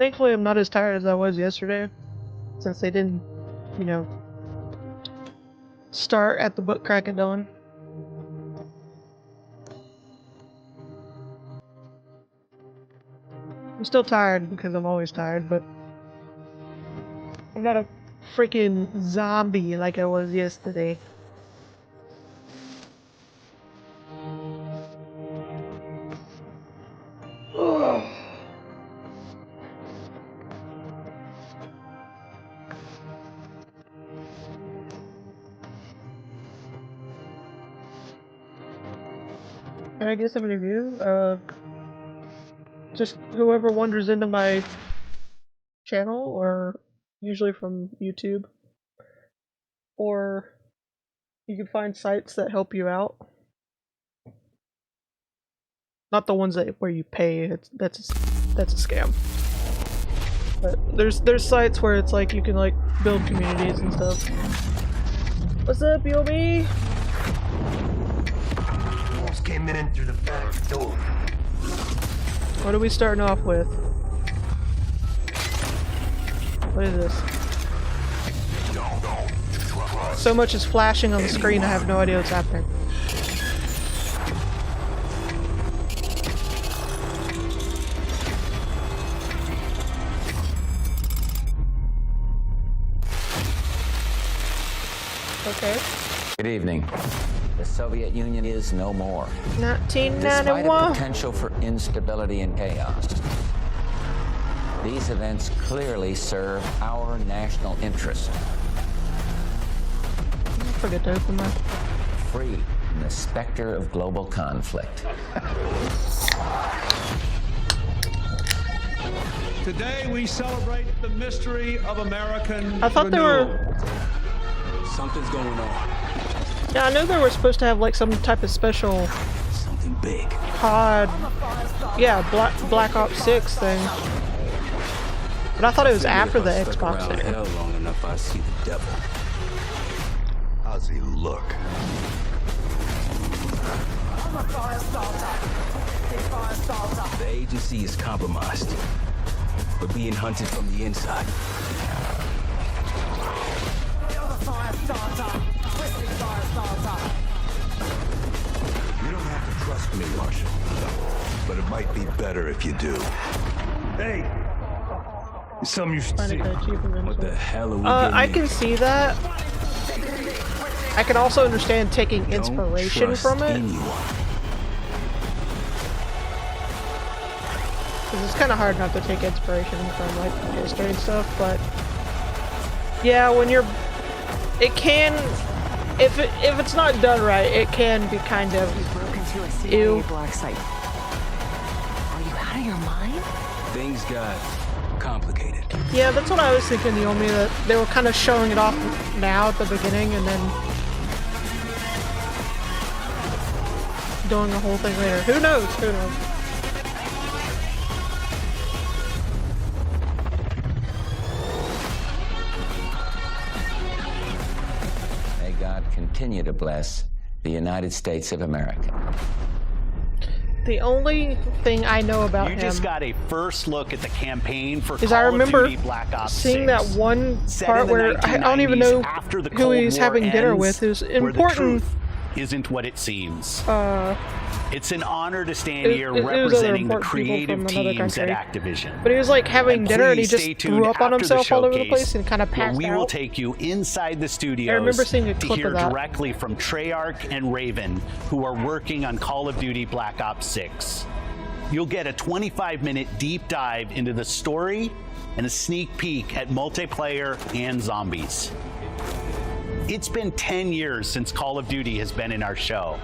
Thankfully, I'm not as tired as I was yesterday, since they didn't, you know, start at the butt crack of dawn. I'm still tired because I'm always tired, but I'm not a freaking zombie like I was yesterday. Ugh. Can I get some review? Just whoever wanders into my channel, or usually from YouTube, or you can find sites that help you out. Not the ones that where you pay. That's a scam. But there's sites where it's like you can like build communities and stuff. What's up, Yobi? Wolves came in through the back door. What are we starting off with? What is this? So much is flashing on the screen, I have no idea what's happening. Okay. Good evening. The Soviet Union is no more. 1991. Despite a potential for instability and chaos, these events clearly serve our national interest. Forget to open that. Free from the specter of global conflict. Today we celebrate the mystery of American I thought renewal. they were... Something's going on. Yeah, I knew they were supposed to have like some type of special Something big. COD, yeah, Black Ops 6 thing. But I thought it was after the Xbox Around thing. hell long enough, I see the devil. How's he look? The agency is compromised. We're being hunted from the inside. You don't have to trust me, Marshal. But it might be better if you do. Hey! It's something you should see. What the hell are we I getting can see that. I can also understand taking into? inspiration Don't from trust it. anyone. Because it's kind of hard not to take inspiration from like history and stuff, but yeah, when you're, it can, if it's not done right, it can be kind of ew. Black site. Are you out of your mind? Things got complicated. Yeah, that's what I was thinking, Yomi, that they were kind of showing it off now at the beginning and then doing the whole thing later. Who knows? Who knows? May God continue to bless the United States of America. The only thing I know about You him just got a first look at the campaign for is Call I remember of Duty Black Ops seeing 6. that one Set part in the where I don't even 1990s know after the who Cold he's War having dinner ends, with. Who's where the important. truth isn't what it seems. It's an honor to stand It here was other representing the important people creative from another teams at country. Activision. But he was like having And dinner and he please just stay threw tuned up on after the himself all over the showcase, place and kind of where passed we will out. take you inside the studios I remember seeing a to clip hear of that. directly from Treyarch and Raven, who are working on Call of Duty Black Ops 6. You'll get a 25-minute deep dive into the story and a sneak peek at multiplayer and zombies. It's been 10 years since Call of Duty has been in our show.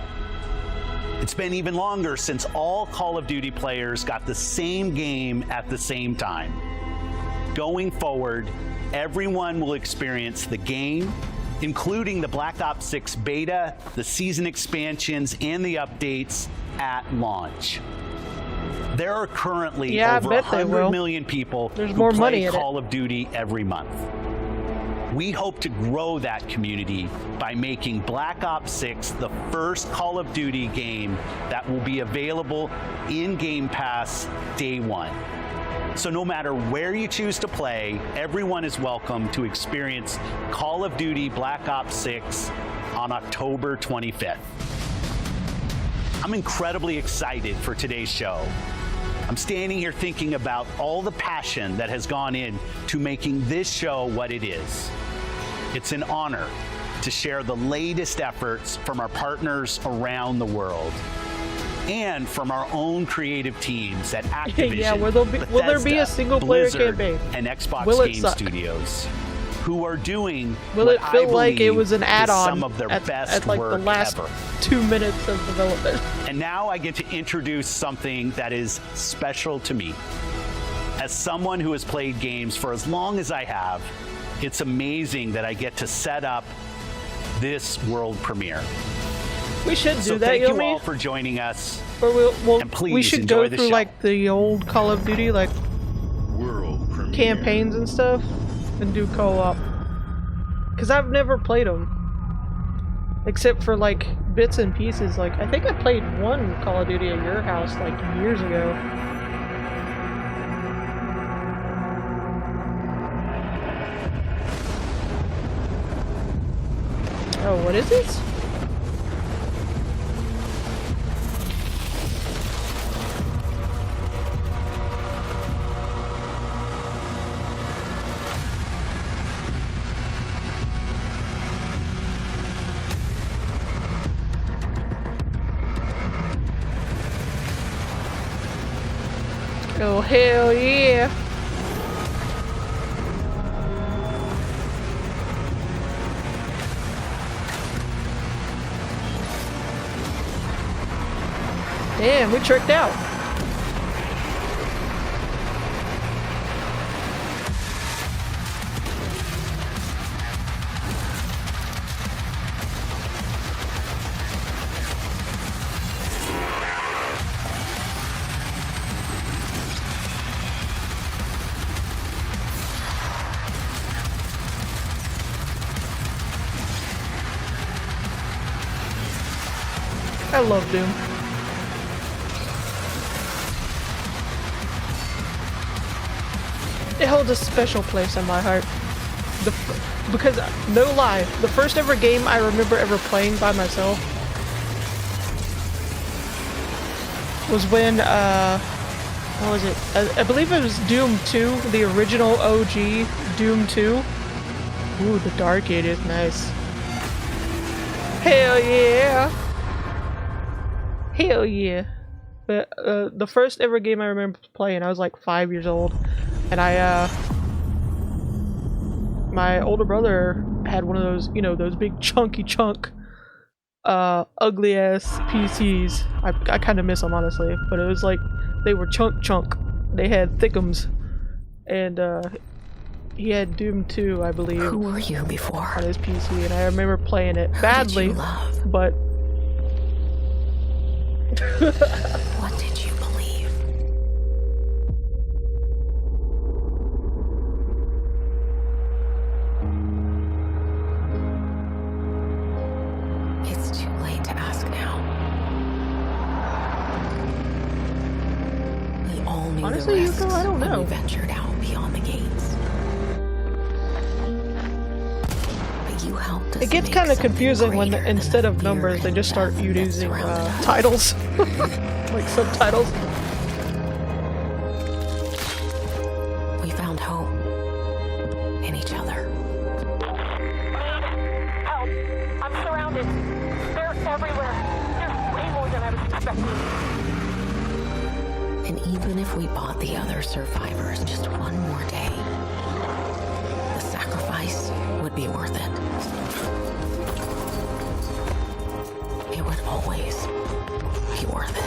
It's been even longer since all Call of Duty players got the same game at the same time. Going forward, everyone will experience the game, including the Black Ops 6 beta, the season expansions, and the updates at launch. There are currently Yeah, I over bet they 100 will. million people There's who more play money in it. Call of Duty every month. We hope to grow that community by making Black Ops 6 the first Call of Duty game that will be available in Game Pass day one. So no matter where you choose to play, everyone is welcome to experience Call of Duty Black Ops 6 on October 25th. I'm incredibly excited for today's show. I'm standing here thinking about all the passion that has gone in to making this show what it is. It's an honor to share the latest efforts from our partners around the world and from our own creative teams at Activision, Yeah, will there be a single-player Blizzard, campaign? and Xbox Will it Game suck? Studios, who are doing Will what it feel I like it believe was an is add-on some of their at best like work the last ever. 2 minutes of development? And now I get to introduce something that is special to me. As someone who has played games for as long as I have, it's amazing that I get to set up this world premiere. We should do So that, thank you Yomi. all for joining us. Or And please we should enjoy go the through show. like the old Call of Duty like World premiere. campaigns and stuff and do co-op. Cause I've never played them. Except for like bits and pieces. Like I think I played one Call of Duty at your house like years ago. Oh, what is this? Oh, hell yeah. Damn, we tricked out. I love Doom. It holds a special place in my heart. Because, no lie, the first ever game I remember ever playing by myself was when, what was it? I believe it was Doom 2, the original OG Doom 2. Ooh, the dark it is nice. Hell yeah! Hell yeah. But, the first ever game I remember playing, I was like 5 years old. And my older brother had one of those, you know, those big chunk, ugly ass PCs. I kind of miss them, honestly. But it was like, they were chunk. They had thickums. And, he had Doom 2, I believe. Who were you before? On his PC, and I remember playing it badly, but What did you believe? It's too late to ask now. We all knew Honestly, the risks Yuko, I don't when know. we ventured out beyond the gates. But you helped us. it gets make kind of something confusing when greater than instead the of fear numbers, they and just start death that using surrounded us. titles, like subtitles. We found hope in each other. Help! I'm surrounded. They're everywhere. There's way more than I was expecting. And even if we bought the other survivors just one more day, the sacrifice would be worth it. It would always be worth it.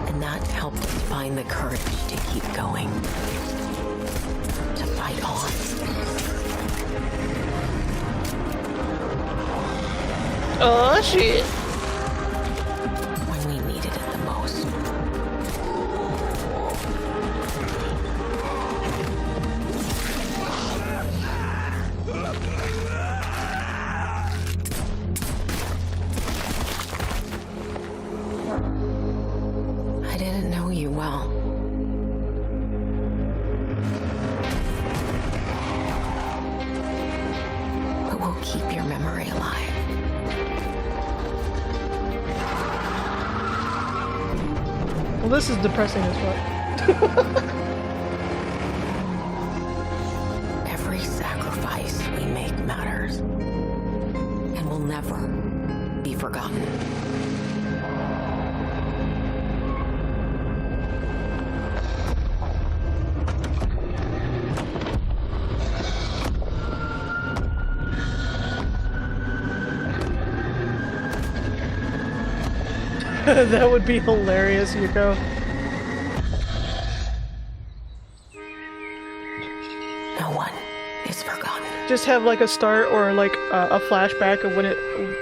And that helped us find the courage to keep going, to fight on. Oh shit. When we needed it the most. I didn't know you well. But we'll keep your memory alive. Well, this is depressing as fuck. Every sacrifice we make matters and will never be forgotten. That would be hilarious, Yuko. No one is forgotten. Just have like a start or like a flashback of when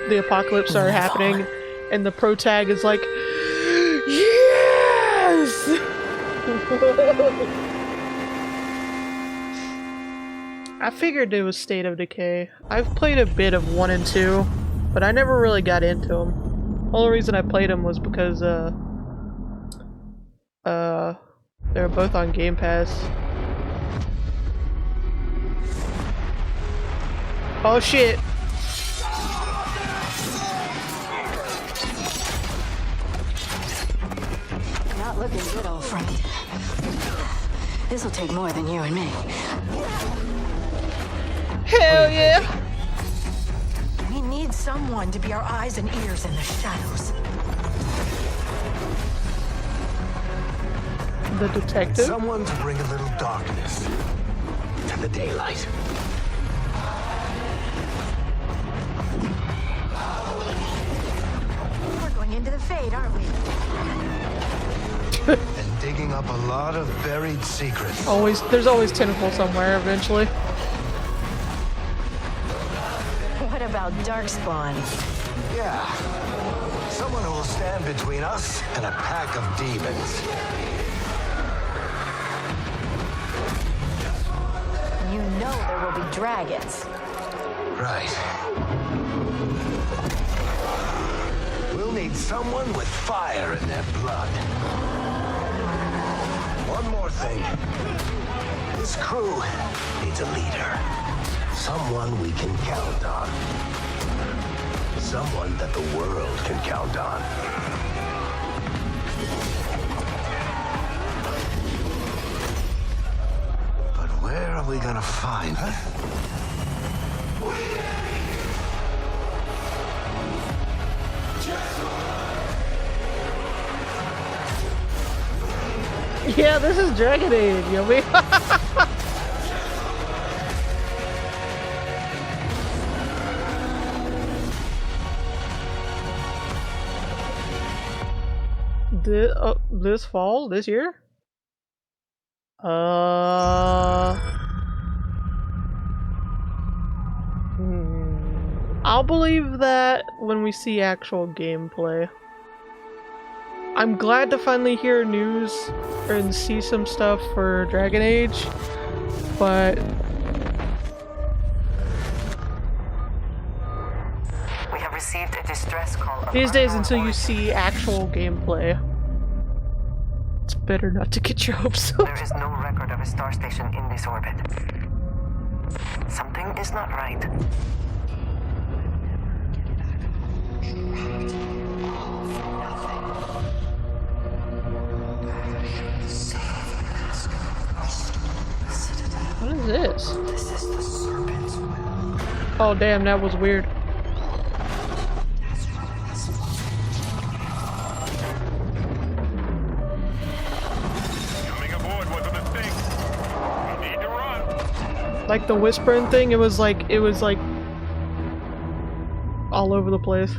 the apocalypse started happening, and the pro tag is like, yes! I figured it was State of Decay. I've played a bit of 1 and 2, but I never really got into them. The only reason I played them was because they were both on Game Pass. Oh shit! Not looking good, old friend. This'll take more than you and me. Hell yeah! We need someone to be our eyes and ears in the shadows. The detective? Someone to bring a little darkness to the daylight. We're going into the fade, aren't we? And digging up a lot of buried secrets. There's always tentacle somewhere eventually. What about Darkspawn? Yeah. Someone who will stand between us and a pack of demons. You know there will be dragons. Right. We'll need someone with fire in their blood. One more thing. This crew needs a leader. Someone we can count on. Someone that the world can count on. But where are we gonna find her? Yeah, this is Dragon Age, yummy. This fall? This year? I'll believe that when we see actual gameplay. I'm glad to finally hear news and see some stuff for Dragon Age, but We have received a distress call. These days, until you see actual gameplay, it's better not to get your hopes up. There is no record of a star station in this orbit. Something is not right. What is this? This is the serpent's will. Oh damn, that was weird. Coming aboard wasn't a thing. We need to run. Like the whispering thing, it was like all over the place.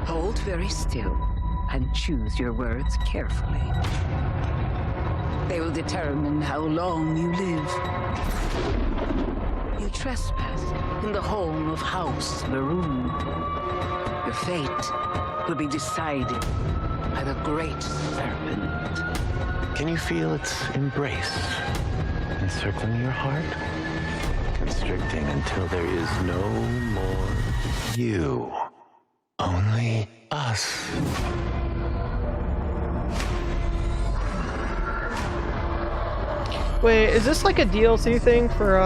Hold very still and choose your words carefully. They will determine how long you live. You trespass in the home of House Maroon. Your fate will be decided by the Great Serpent. Can you feel its embrace encircling your heart? Constricting until there is no more you. Only us. Wait, is this like a DLC thing for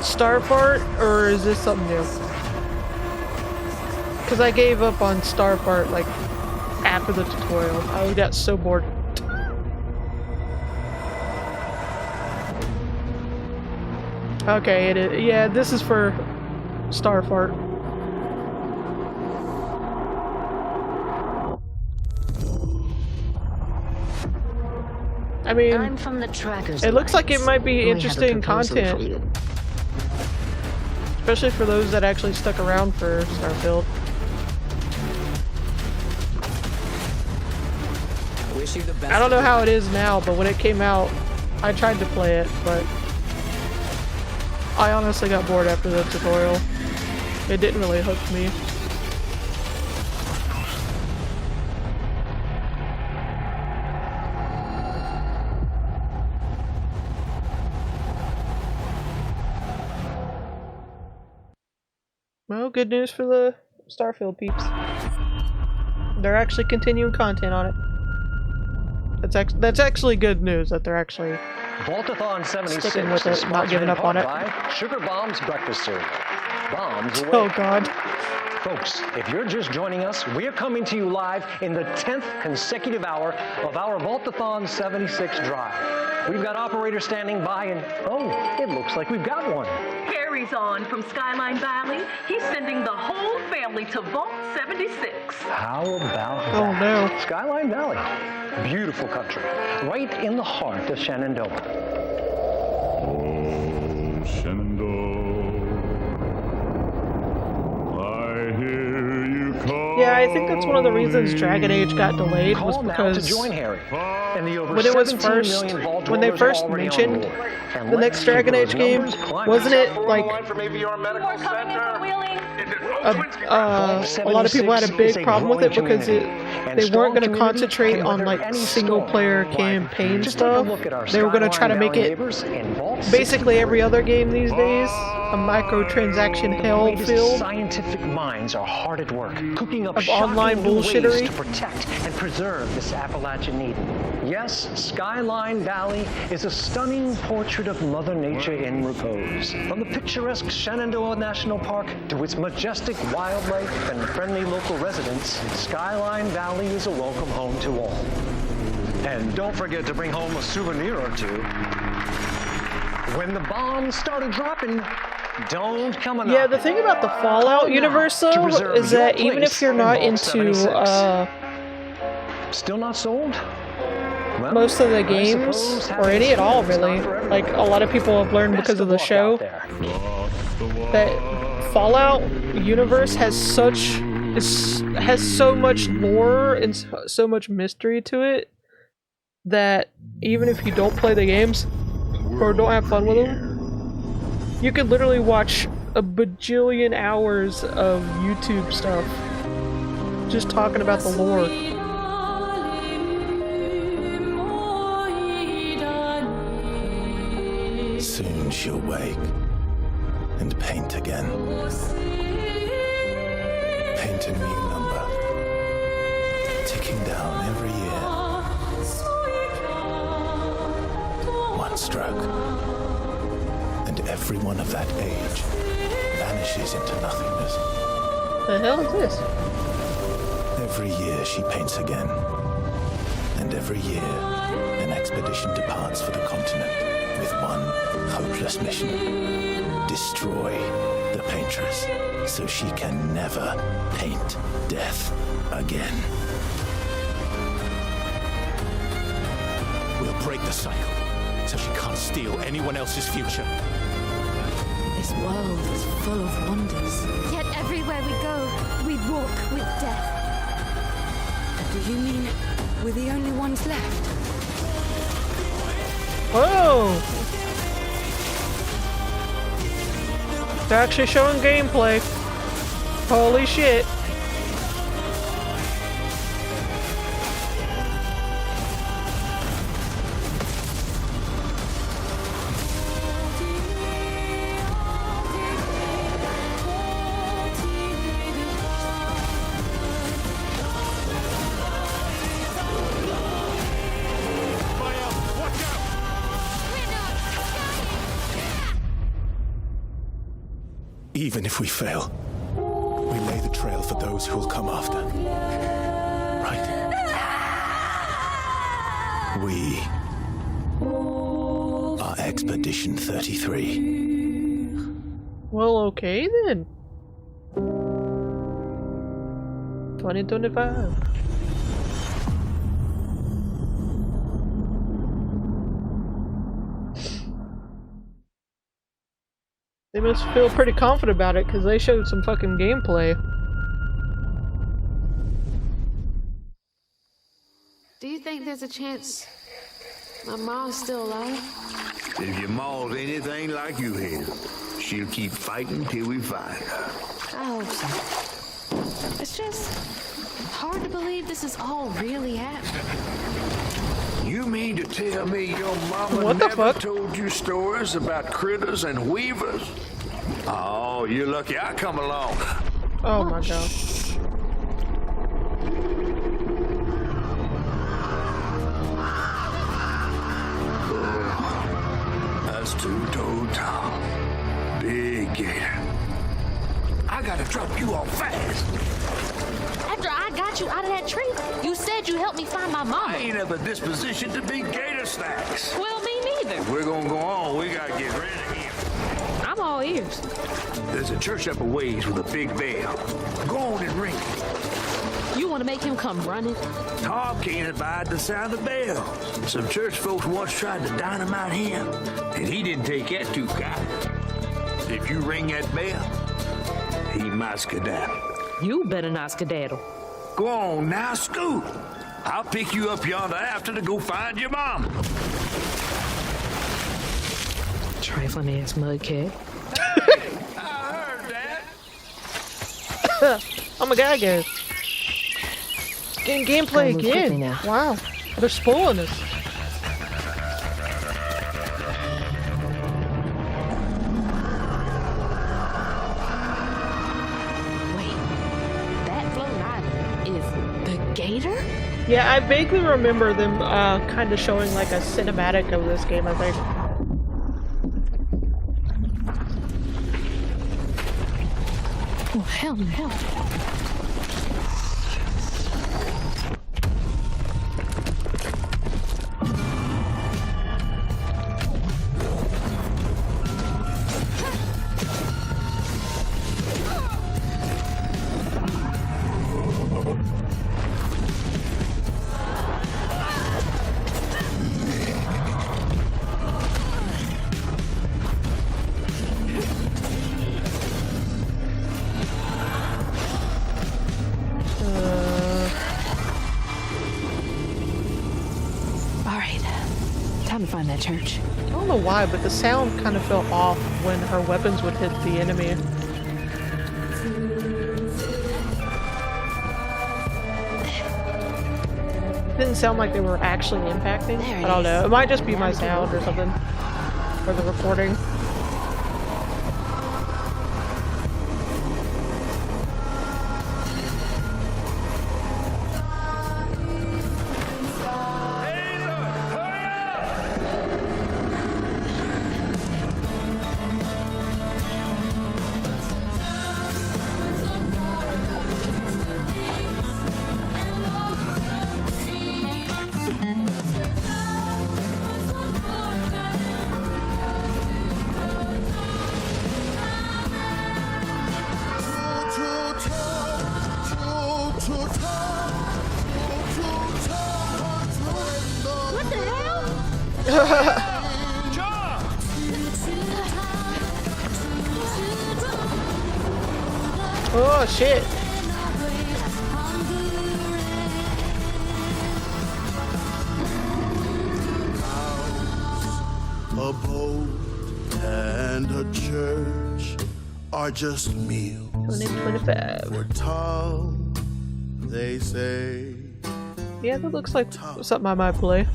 Starfart, or is this something new? Because I gave up on Starfart like after the tutorial. I got so bored. Okay, it is. Yeah, this is for Starfart. I mean, I'm from the Trackers. it looks like it might be We have a interesting proposal for content, you. especially for those that actually stuck around for Starfield. Wish you the best. I don't know how it is now, but when it came out, I tried to play it, but I honestly got bored after the tutorial. It didn't really hook me. Well, good news for the Starfield peeps. They're actually continuing content on it. That's actually good news that they're actually Voltathon 76 sticking with it, not giving up on it. by Sugar Bombs Breakfast Cereal. Bombs away. Oh god. Folks, if you're just joining us, we're coming to you live in the 10th consecutive hour of our Voltathon 76 drive. We've got operators standing by and, oh, it looks like we've got one. Harry's on from Skyline Valley. He's sending the whole family to Vault 76. How about Oh that? no. Skyline Valley. Beautiful country. Right in the heart of Shenandoah. Oh, Shenandoah, I hear you call. Yeah, I think that's one of the reasons Dragon Age got delayed was Call now to because join Harry. And the over when it was 17 first, million Vault when they dwellers first already on mentioned board. And the let's next keep Dragon those Age game, numbers climbing. wasn't it like a lot of people had a big problem with it because they weren't going to concentrate on like single player campaign stuff. They were going to try to make it basically every other game these days a microtransaction hell filled Scientific minds are hard at work, cooking up of online shocking new ways bullshittery. to protect and preserve this Appalachian Eden. Yes, Skyline Valley is a stunning portrait of Mother Nature in repose. From the picturesque Shenandoah National Park to its majestic wildlife and friendly local residents, Skyline Valley is a welcome home to all. And don't forget to bring home a souvenir or two. When the bombs started dropping, don't come enough. Yeah, the thing about the Fallout universe though is that even if you're not into still not sold? Well, most of the games, or any at all really, like a lot of people have learned because of the show, that Fallout universe has so much lore and so much mystery to it that even if you don't play the games or don't have fun with them, you could literally watch a bajillion hours of YouTube stuff just talking about the lore. Soon she'll wake and paint again. Paint a new number, ticking down every year. One stroke, and everyone of that age vanishes into nothingness. The hell is this? Every year she paints again, and every year an expedition departs for the continent with one hopeless mission: destroy the paintress so she can never paint death again. We'll break the cycle so she can't steal anyone else's future. This world is full of wonders. Yet everywhere we go, we walk with death. Do you mean we're the only ones left? Whoa! They're actually showing gameplay. Holy shit. Even if we fail, we lay the trail for those who will come after. Right? We are Expedition 33. Well, okay then. 2025. They must feel pretty confident about it because they showed some fucking gameplay. Do you think there's a chance my mom's still alive? If your mom's anything like you here, she'll keep fighting till we find her. I hope so. It's just hard to believe this is all really happening. You mean to tell me your mama What the never fuck? told you stories about critters and weavers? Oh, you're lucky I come along. Oh my god. That's two-toed Tom. Big gator. I gotta drop you off fast. After I got you out of that tree, you said you helped me find my mom. I ain't of a disposition to be gator snacks. Well, me neither. If we're gonna go on, we gotta get ready here. I'm all ears. There's a church up a ways with a big bell. Go on and ring it. You want to make him come running? Tom can't abide the sound of bells. Some church folks once tried to dynamite him, and he didn't take that too kindly. If you ring that bell, he might skedaddle. You better not skedaddle. Go on now, scoot. I'll pick you up yonder after to go find your mom. Trifling ass mudcat. I heard that. Oh my god, guys. Getting gameplay Gotta move quickly again. now. Wow. They're spoiling us. That floating island is the gator? Yeah, I vaguely remember them kind of showing like a cinematic of this game, I think. Oh, hell no. Time to find that church. I don't know why, but the sound kind of felt off when her weapons would hit the enemy. Didn't sound like they were actually impacting. I don't know. It might just be my sound or something. Or the recording. What the hell? Oh shit. boat and a church are just meals 2025. for Tom, they say. Yeah, that looks like something I might play.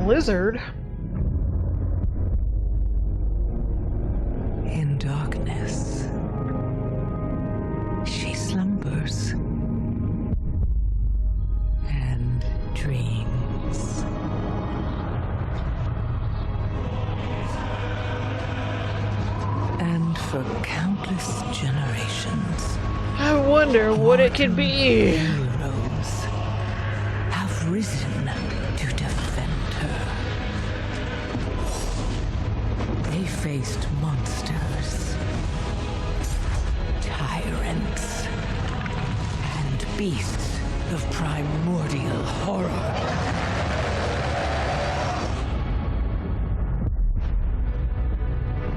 Blizzard? In darkness, she slumbers and dreams. And for countless generations, I wonder what it could be. Heroes have risen to defend her. They faced monsters, tyrants, and beasts of primordial horror.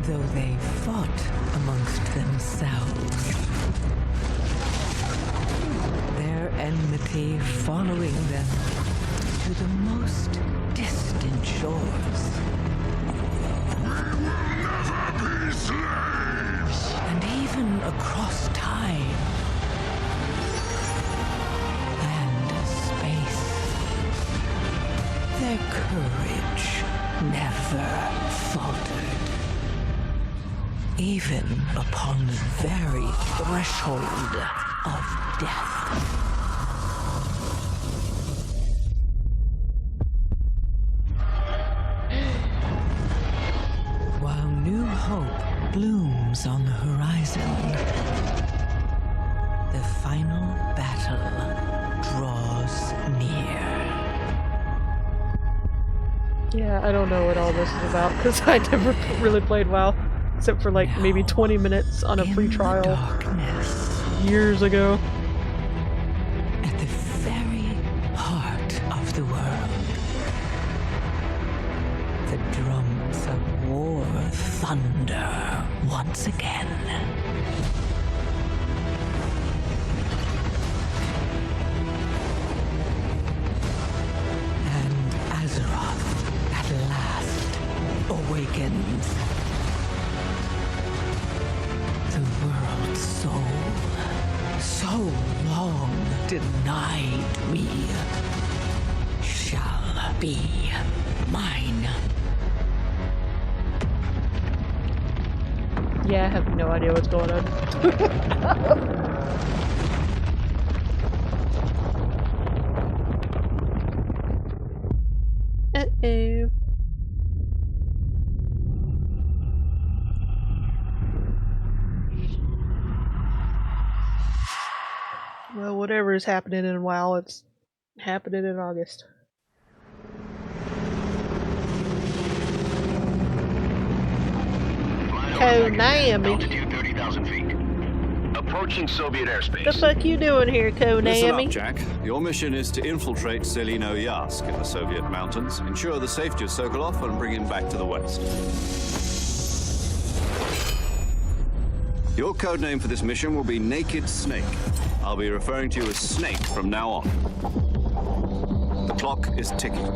Though they fought amongst themselves, their enmity following them to the most distant shores. And even across time and space. Their courage never faltered. Even upon the very threshold of death. While new hope blooms on the horizon, the final battle draws near. Yeah, I don't know what all this is about because I never really played WoW, except for like maybe 20 minutes on a free trial years ago. At the very heart of the world, the drums of war thunder once again. And Azeroth at last awakens. The world's soul, so long denied me, shall be mine. Yeah, I have no idea what's going on. Uh-oh. Well, whatever is happening in WoW, it's happening in August. Konami. Altitude 30,000 feet. Approaching Soviet airspace. The fuck you doing here, Konami? Listen up, Jack. Your mission is to infiltrate Selino Yask in the Soviet mountains, ensure the safety of Sokolov, and bring him back to the west. Your codename for this mission will be Naked Snake. I'll be referring to you as Snake from now on. The clock is ticking.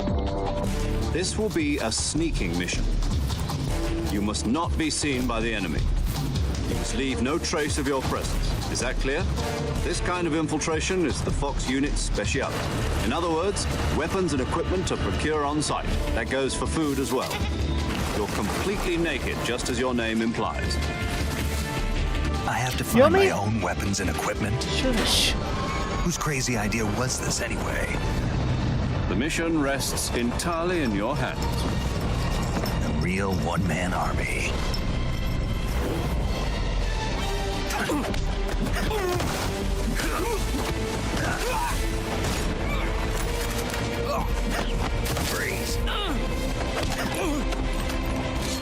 This will be a sneaking mission. You must not be seen by the enemy. You must leave no trace of your presence. Is that clear? This kind of infiltration is the Fox unit's speciality. In other words, weapons and equipment to procure on site. That goes for food as well. You're completely naked, just as your name implies. I have to find my own weapons and equipment? Shush. Whose crazy idea was this anyway? The mission rests entirely in your hands. A real one-man army. Freeze.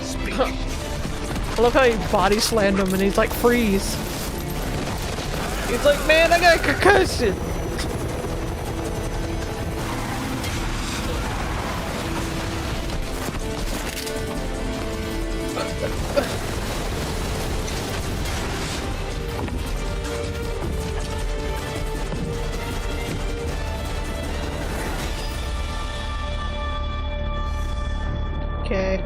Speak. I love how he body slammed him and he's like, freeze. He's like, man, I got a concussion. Okay.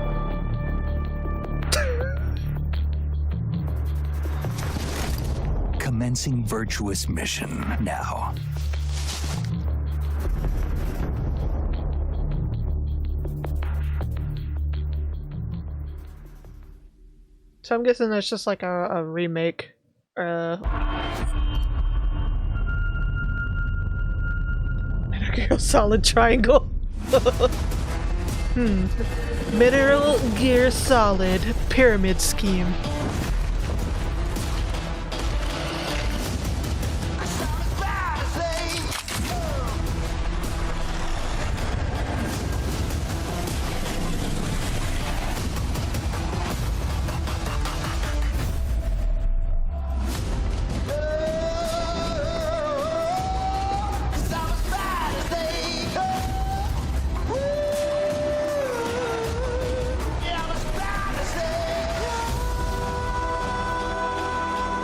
Commencing virtuous mission now. So I'm guessing that's just like a remake. Metal Gear Solid Triangle. Metal Gear Solid Pyramid Scheme.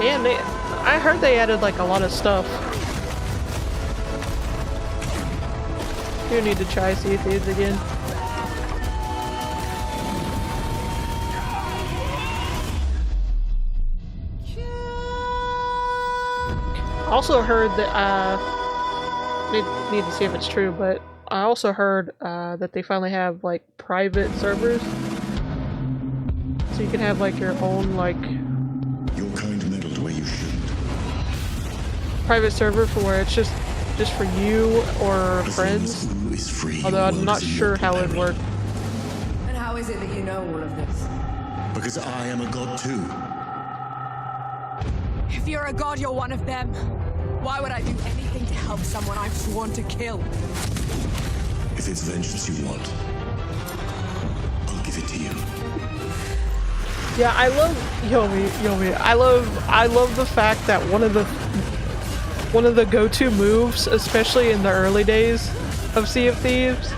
And I heard they added like a lot of stuff. You need to try Sea of Thieves again. Also heard that need to see if it's true, but I also heard that they finally have like private servers, so you can have like your own like private server for where it's just for you or friends. Although I'm not sure how it would work. And how is it that you know all of this? Because I am a god too. If you're a god, you're one of them. Why would I do anything to help someone I've sworn to kill? If it's vengeance you want, I'll give it to you. Yeah, I love Yomi. I love the fact that one of the go-to moves, especially in the early days of Sea of Thieves,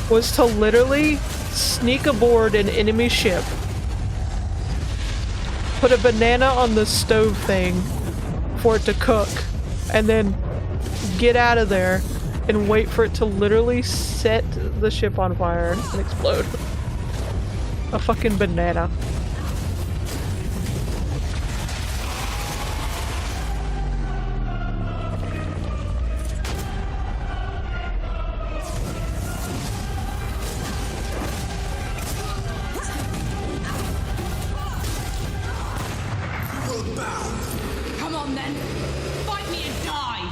was to literally sneak aboard an enemy ship, put a banana on the stove thing for it to cook, and then get out of there and wait for it to literally set the ship on fire and explode. A fucking banana. Come on then. Fight me and die.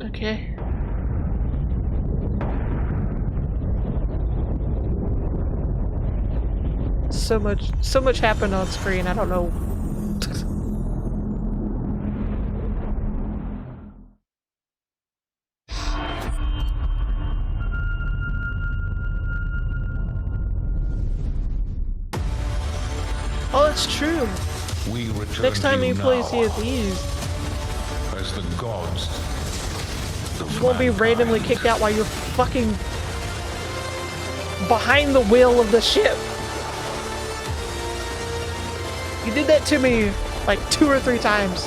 Okay. So much happened on screen, I don't know. Oh, it's true. We return Next time to you play now Sea of Thieves, as the gods. you won't be randomly kicked out while you're fucking behind the wheel of the ship. You did that to me like 2 or 3 times.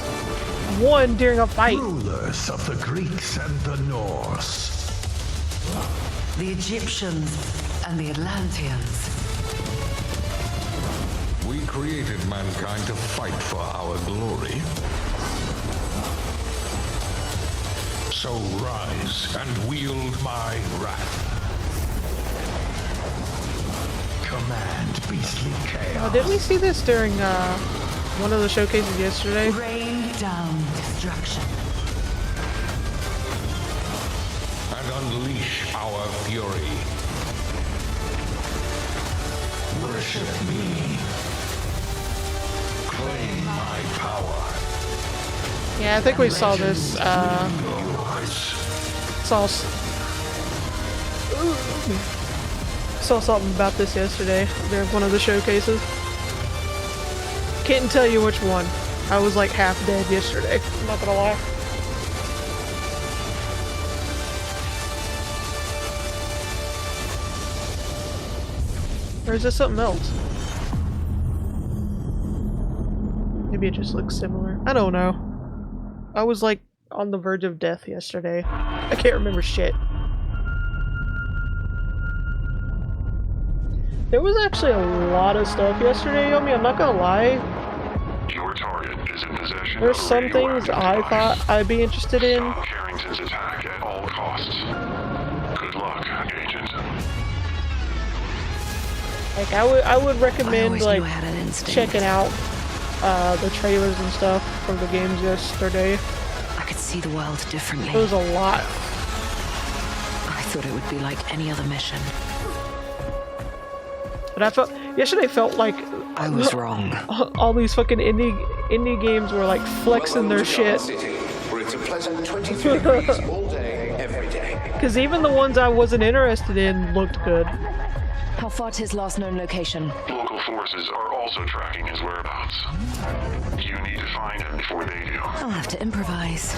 One during a fight. Rulers of the Greeks and the Norse. The Egyptians and the Atlanteans. We created mankind to fight for our glory. So rise and wield my wrath. Command beastly chaos. Did we see this during one of the showcases yesterday? Rain down destruction. And unleash our fury. Worship me. Claim my power. Yeah, I think we saw this. Saw something about this yesterday during one of the showcases. Can't tell you which one. I was like half dead yesterday. I'm not gonna lie. Or is this something else? Maybe it just looks similar. I don't know. I was like on the verge of death yesterday. I can't remember shit. There was actually a lot of stuff yesterday, Yomi, I'm not gonna lie. Your target is in possession There's of a some things radioactive I device. thought I'd be interested in. Stop Carrington's attack at all costs. Good luck, Agent. Like I would recommend like checking out the trailers and stuff from the games yesterday. I could see the world differently. There was a lot. I thought it would be like any other mission. But I felt yesterday felt like I was wrong. All these fucking indie games were like flexing their shit. Where it's a pleasant 23 degrees all day, every day. Because even the ones I wasn't interested in looked good. How far to his last known location? Local forces are also tracking his whereabouts. You need to find him before they do. I'll have to improvise.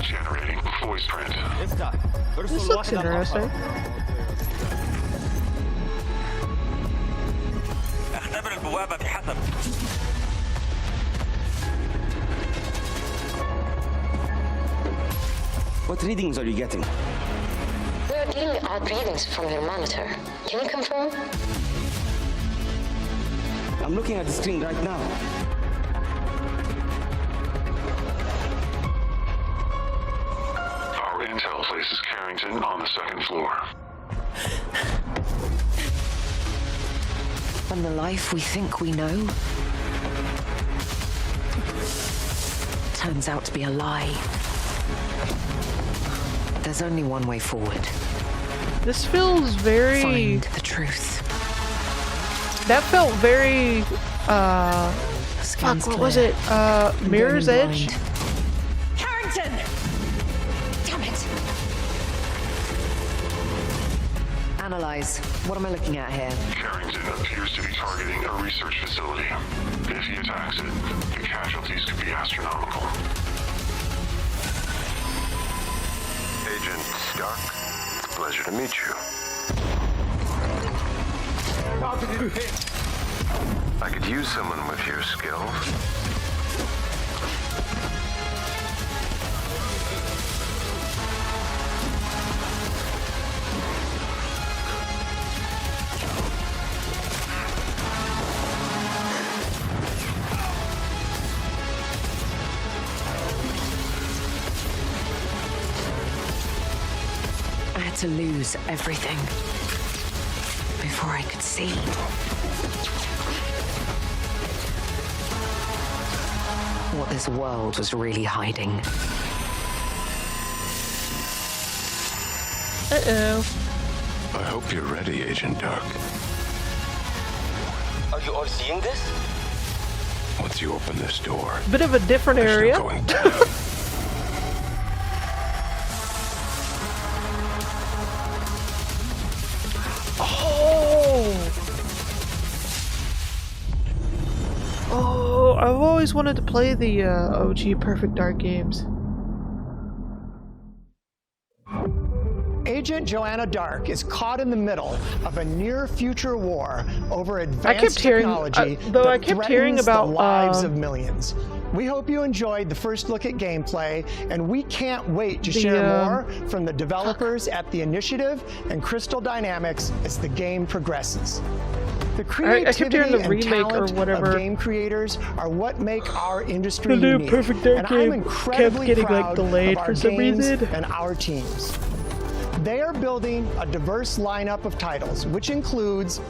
Generating voice print. This looks interesting. What readings are you getting? We are getting odd readings from your monitor. Can you confirm? I'm looking at the screen right now. Our intel places Carrington on the second floor. And the life we think we know turns out to be a lie. There's only one way forward. This feels very... Find the truth. That felt very... Scans fuck, what was clear. it? Mirror's Burning Edge? blind. Carrington! Damn it! Analyze. What am I looking at here? Carrington appears to be targeting a research facility. If he attacks it, the casualties could be astronomical. Agent Stark, it's a pleasure to meet you. How did you hit? I could use someone with your skills. I had to lose everything before I could see. What this world was really hiding. Uh-oh. I hope you're ready, Agent Dark. Are you all seeing this? Once you open this door, Bit of a different area. going down. Oh, I've always wanted to play the OG Perfect Dark games. Agent Joanna Dark is caught in the middle of a near-future war over advanced technology I kept hearing about the lives of millions. We hope you enjoyed the first look at gameplay, and we can't wait to share more from the developers at The Initiative and Crystal Dynamics as the game progresses. The I kept hearing creativity the and remake or talent whatever. of game creators are what make our industry The new unique. Perfect Dark and I'm game incredibly kept getting proud delayed of our for some games reason. and our teams. They are building a diverse lineup of titles, which includes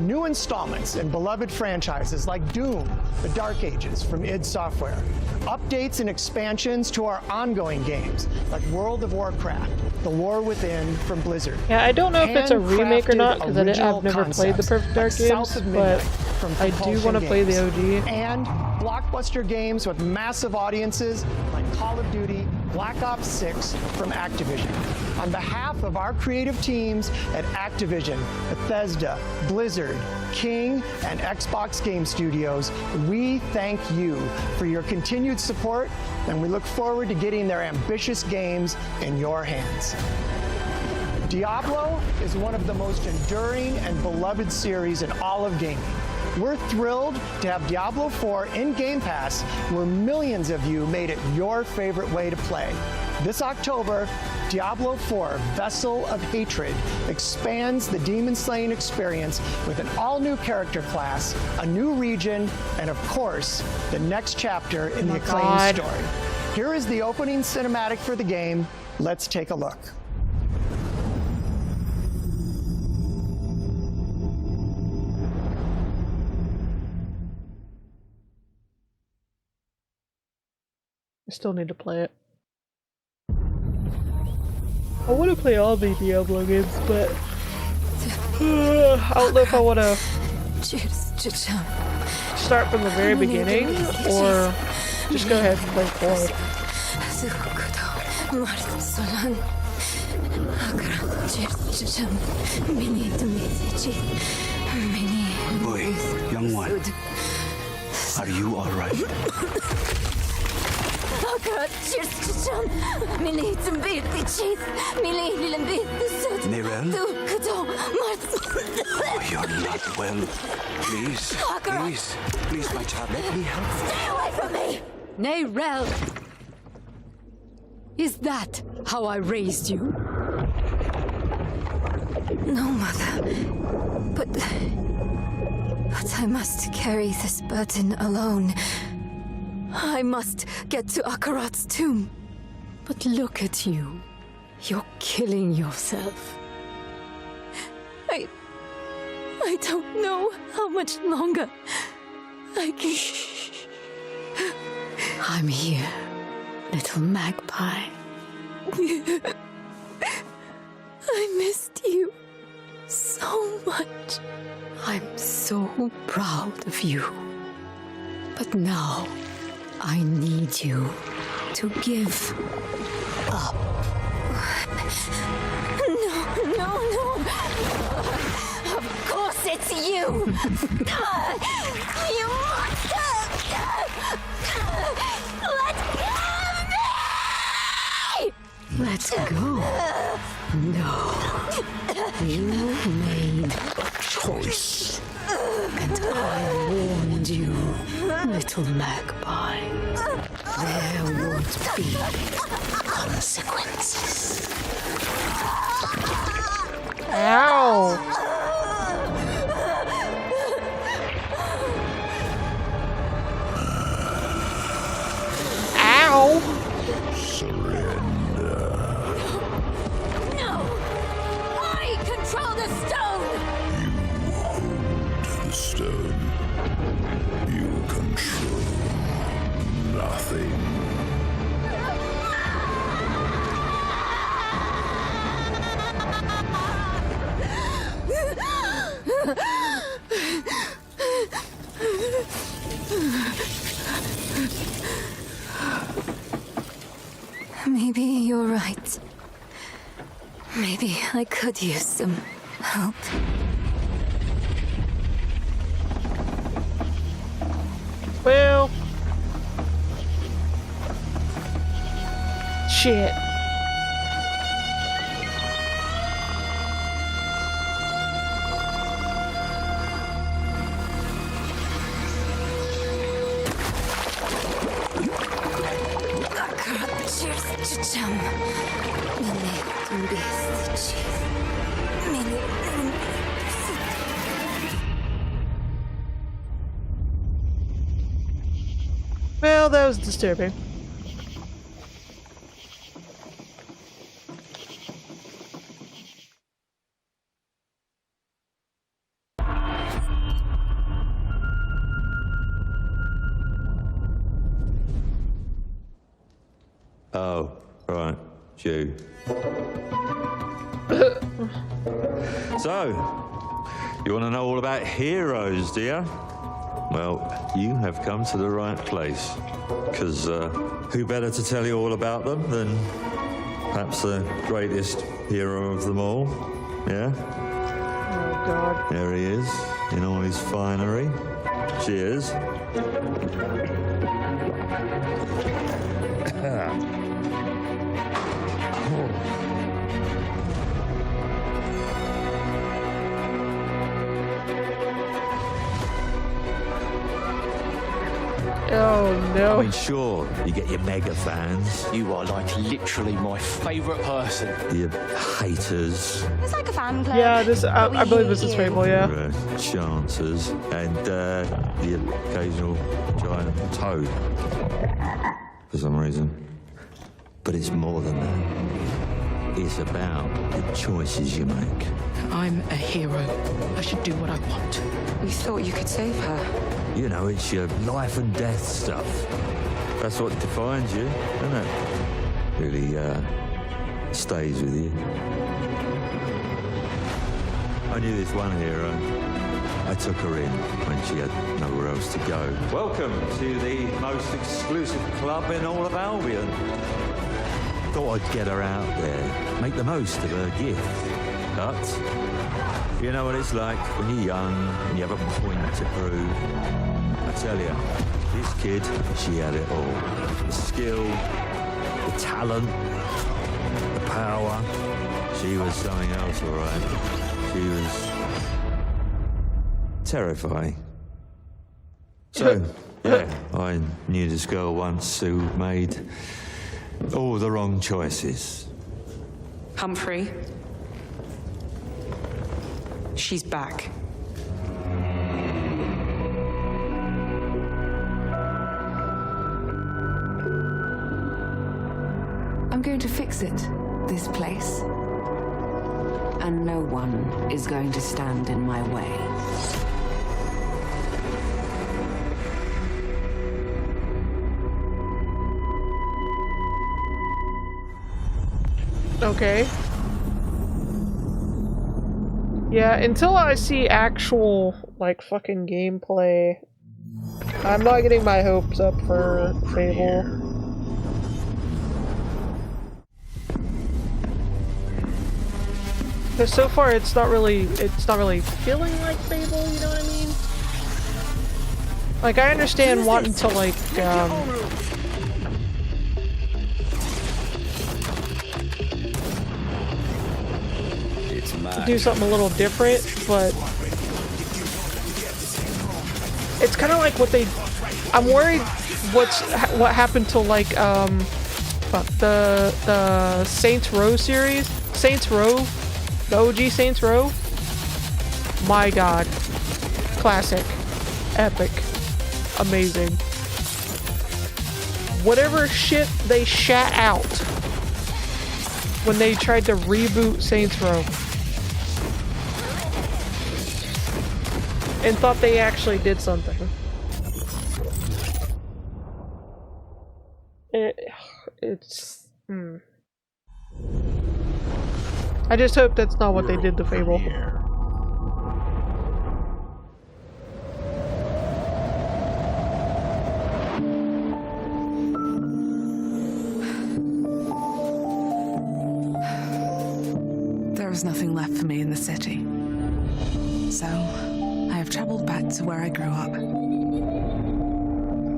new installments in beloved franchises like Doom, The Dark Ages from id Software, updates and expansions to our ongoing games like World of Warcraft, The War Within from Blizzard. Yeah, I don't know if it's a remake or not because Handcrafted I've never played the original Perfect Dark concepts like games, South of but Midnight from I do Compulsion want to play the Games. OG. And blockbuster games with massive audiences like Call of Duty, Black Ops 6 from Activision. On behalf of our creative teams at Activision, Bethesda, Blizzard, King, and Xbox Game Studios, we thank you for your continued support, and we look forward to getting their ambitious games in your hands. Diablo is one of the most enduring and beloved series in all of gaming. We're thrilled to have Diablo 4 in Game Pass, where millions of you made it your favorite way to play. This October, Diablo 4 Vessel of Hatred expands the demon slaying experience with an all-new character class, a new region, and of course, the next chapter in the acclaimed story. Here is the opening cinematic for the game. Let's take a look. I still need to play it. I want to play all the Diablo games, but I don't know if I want to start from the very beginning or just go ahead and play 4. Boy, young one, are you all right? Nerel? Oh, you're not well. Please, please, my child, let me help you. Stay away from me! Nerel! Is that how I raised you? No, Mother. But I must carry this burden alone. I must get to Akarat's tomb. But look at you. You're killing yourself. I don't know how much longer I can... I'm here, little magpie. I missed you so much. I'm so proud of you. But now, I need you to give up. No. Of course it's you. You monster. Let go of me. Let go? No. You made a choice. And I warned you, little magpie. There would be consequences. Ow! Ow! Surrender. No! I control the stone! The stone. You control nothing. Maybe you're right. Maybe I could use some help. Well... Shit. Well, that was disturbing. Oh, right, you. So, you want to know all about heroes, do you? Well, you have come to the right place. Because who better to tell you all about them than perhaps the greatest hero of them all? Yeah? Oh, God. There he is, in all his finery. Cheers. no. I mean, sure, you get your mega fans, You are like literally my favourite person. your haters, It's like a fan club. Yeah, this but we I believe hate this is you. Fable. Yeah. chancers, and the occasional giant toad for some reason. But it's more than that. It's about the choices you make. I'm a hero. I should do what I want. We thought you could save her. You know, it's your life and death stuff. That's what defines you, isn't it? Really stays with you. I knew this one hero. I took her in when she had nowhere else to go. Welcome to the most exclusive club in all of Albion. Thought I'd get her out there, make the most of her gift. But you know what it's like when you're young and you have a point to prove. I tell you, this kid, she had it all. The skill, the talent, the power. She was something else, all right. She was terrifying. So, yeah, I knew this girl once who made all the wrong choices. Humphrey. She's back. I'm going to fix it, this place. And no one is going to stand in my way. Okay. Yeah, until I see actual, like, fucking gameplay, I'm not getting my hopes up for Fable. Because so far it's not really feeling like Fable, you know what I mean? Like, I understand wanting to, like, do something a little different, but it's kind of like what they. I'm worried what happened to like the Saints Row series, Saints Row, the OG Saints Row. My God, classic, epic, amazing. Whatever shit they shat out when they tried to reboot Saints Row. And thought they actually did something. It's... I just hope that's not what they did to Fable. There is nothing left for me in the city. So, I have traveled back to where I grew up.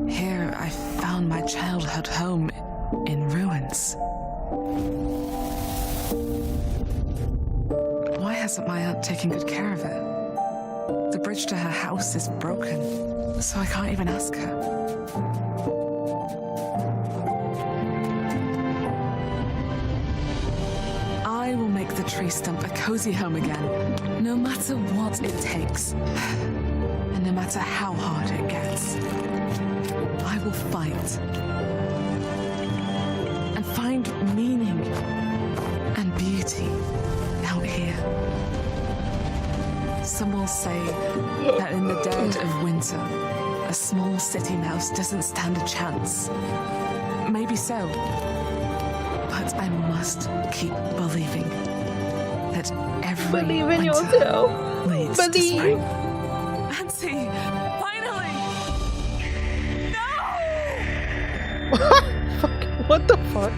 Here, I found my childhood home in ruins. Why hasn't my aunt taken good care of it? The bridge to her house is broken, so I can't even ask her. I will make the tree stump a cozy home again, no matter what it takes. And no matter how hard it gets, I will fight. And find meaning and beauty out here. Some will say that in the dead of winter, a small city mouse doesn't stand a chance. Maybe so. But I must keep believing that every Believe in winter yourself. leads to Believe. spring. Auntie, finally! No! What the fuck?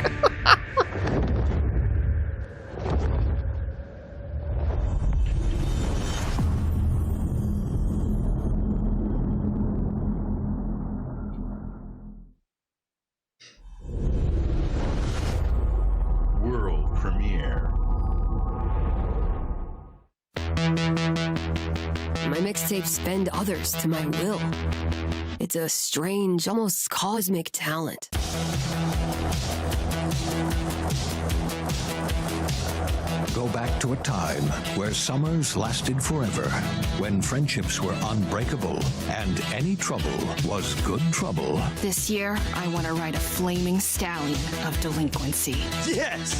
World premiere. My mixtapes bend others to my will. It's a strange, almost cosmic talent. Go back to a time where summers lasted forever, when friendships were unbreakable, and any trouble was good trouble. This year, I want to ride a flaming stallion of delinquency. Yes!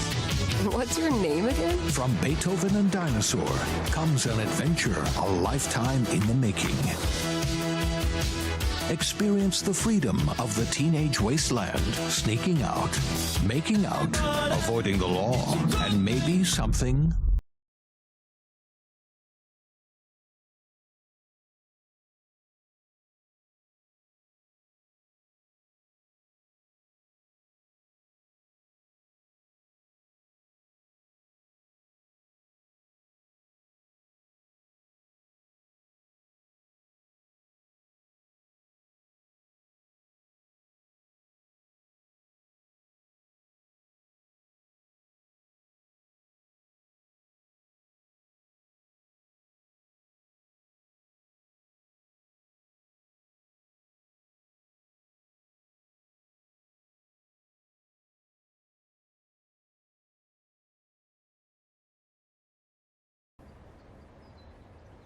What's your name again? From Beethoven and Dinosaur comes an adventure a lifetime in the making. Experience the freedom of the teenage wasteland, sneaking out, making out, avoiding the law, and maybe something.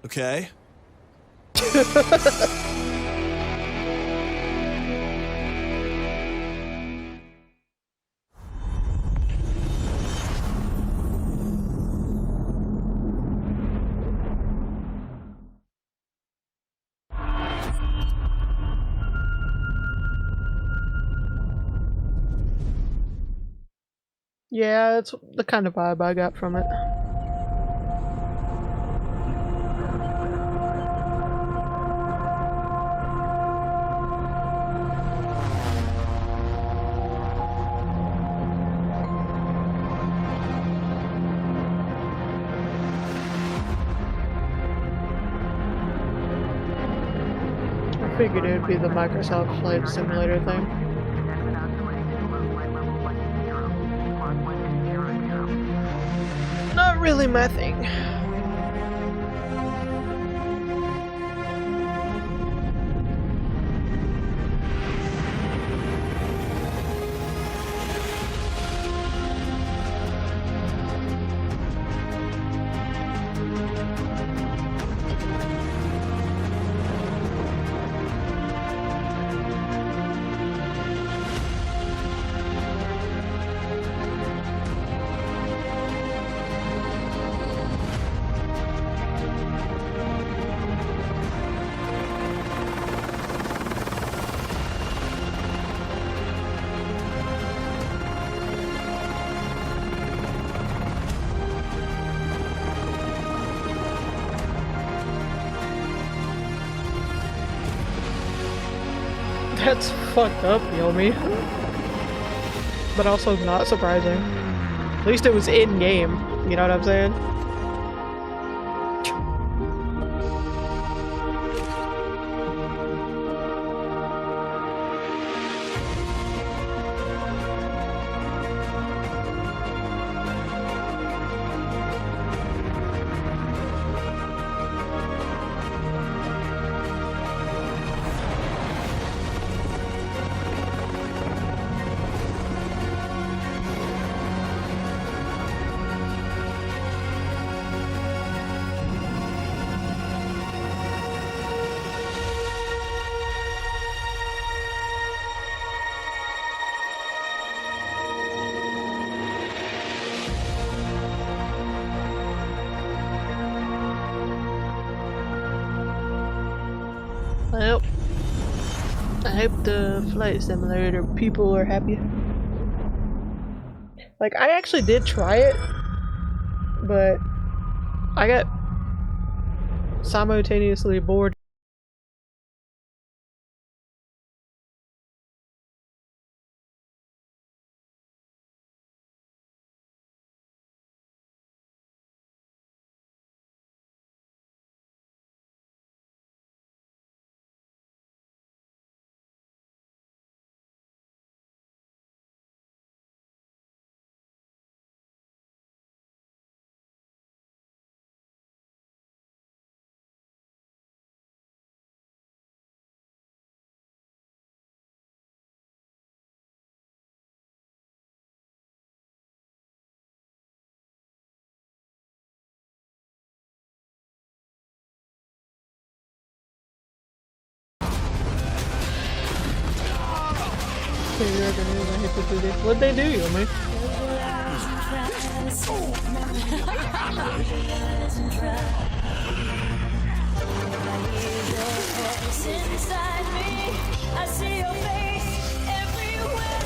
Okay. Yeah, it's the kind of vibe I got from it. I figured it would be the Microsoft Flight Simulator thing. Not really my thing. That's fucked up, Yomi. But also not surprising. At least it was in-game, you know what I'm saying? Well, I hope the flight simulator people are happy. Like, I actually did try it, but I got simultaneously bored. you're ever news. I hate to do this. What'd they do, Yumi? Inside me, I see your face everywhere.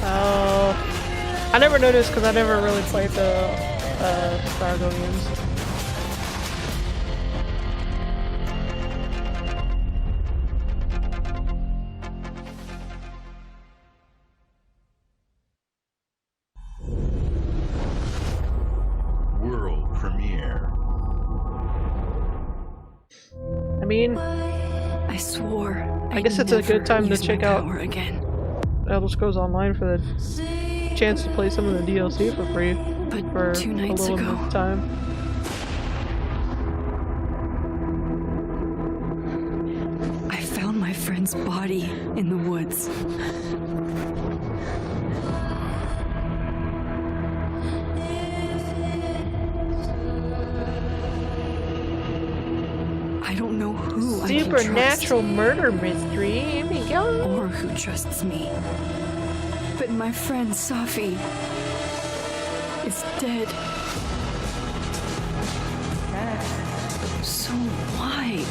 Oh, I never noticed because I never really played the Fargo games. World premiere. I mean, I swore. I guess it's a good time to check out again. Elder Scrolls Online for the chance to play some of the DLC for free for 2 a nights little bit ago, of time. I found my friend's body in the woods. I don't know who Supernatural murder mystery. Here we go. Or who trusts me. But my friend Safi is dead. So why?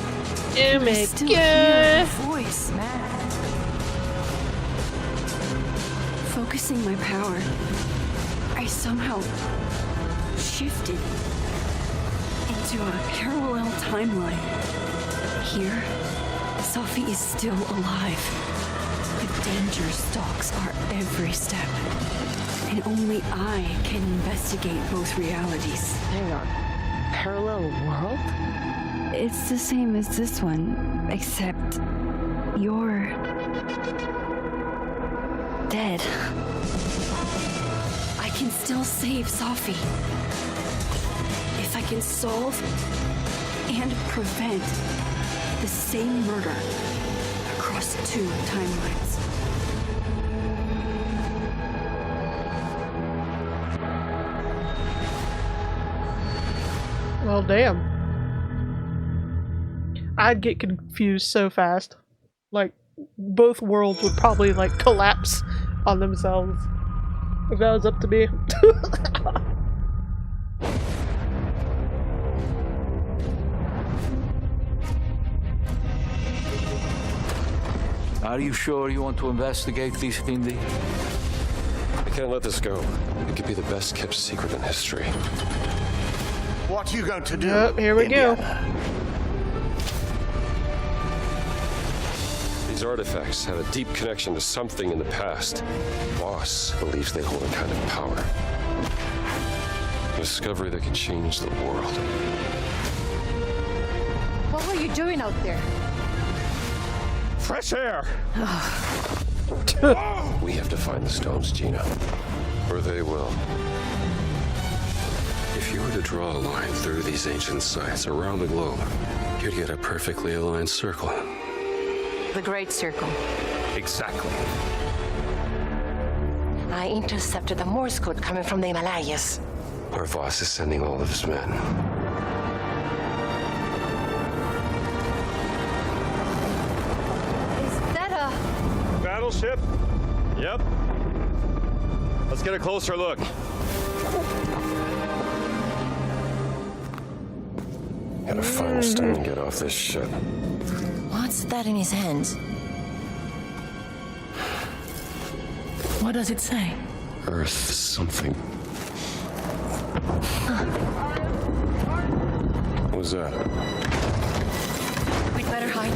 Oh my I still hear god. her voice. Focusing my power, I somehow shifted into a parallel timeline. Here, Safi is still alive. The danger stalks our every step. And only I can investigate both realities. Hang on. Parallel world? It's the same as this one, except you're dead. I can still save Safi. If I can solve and prevent the same murder across 2 timelines. Well, damn. I'd get confused so fast. Like, both worlds would probably, like, collapse on themselves. If that was up to me. Are you sure you want to investigate these, Indy? I can't let this go. It could be the best kept secret in history. What are you going to do? Yep, here we go. These artifacts have a deep connection to something in the past. Boss believes they hold a kind of power. A discovery that could change the world. What were you doing out there? Fresh air! We have to find the stones, Gina. Or they will. If you were to draw a line through these ancient sites around the globe, you'd get a perfectly aligned circle. The Great Circle. Exactly. I intercepted the Morse code coming from the Himalayas. Our boss is sending all of his men. Is that a... Battleship? Yep. Let's get a closer look. Gotta find a stone and get off this ship. What's that in his hands? What does it say? Earth something. What was that? We'd better hide.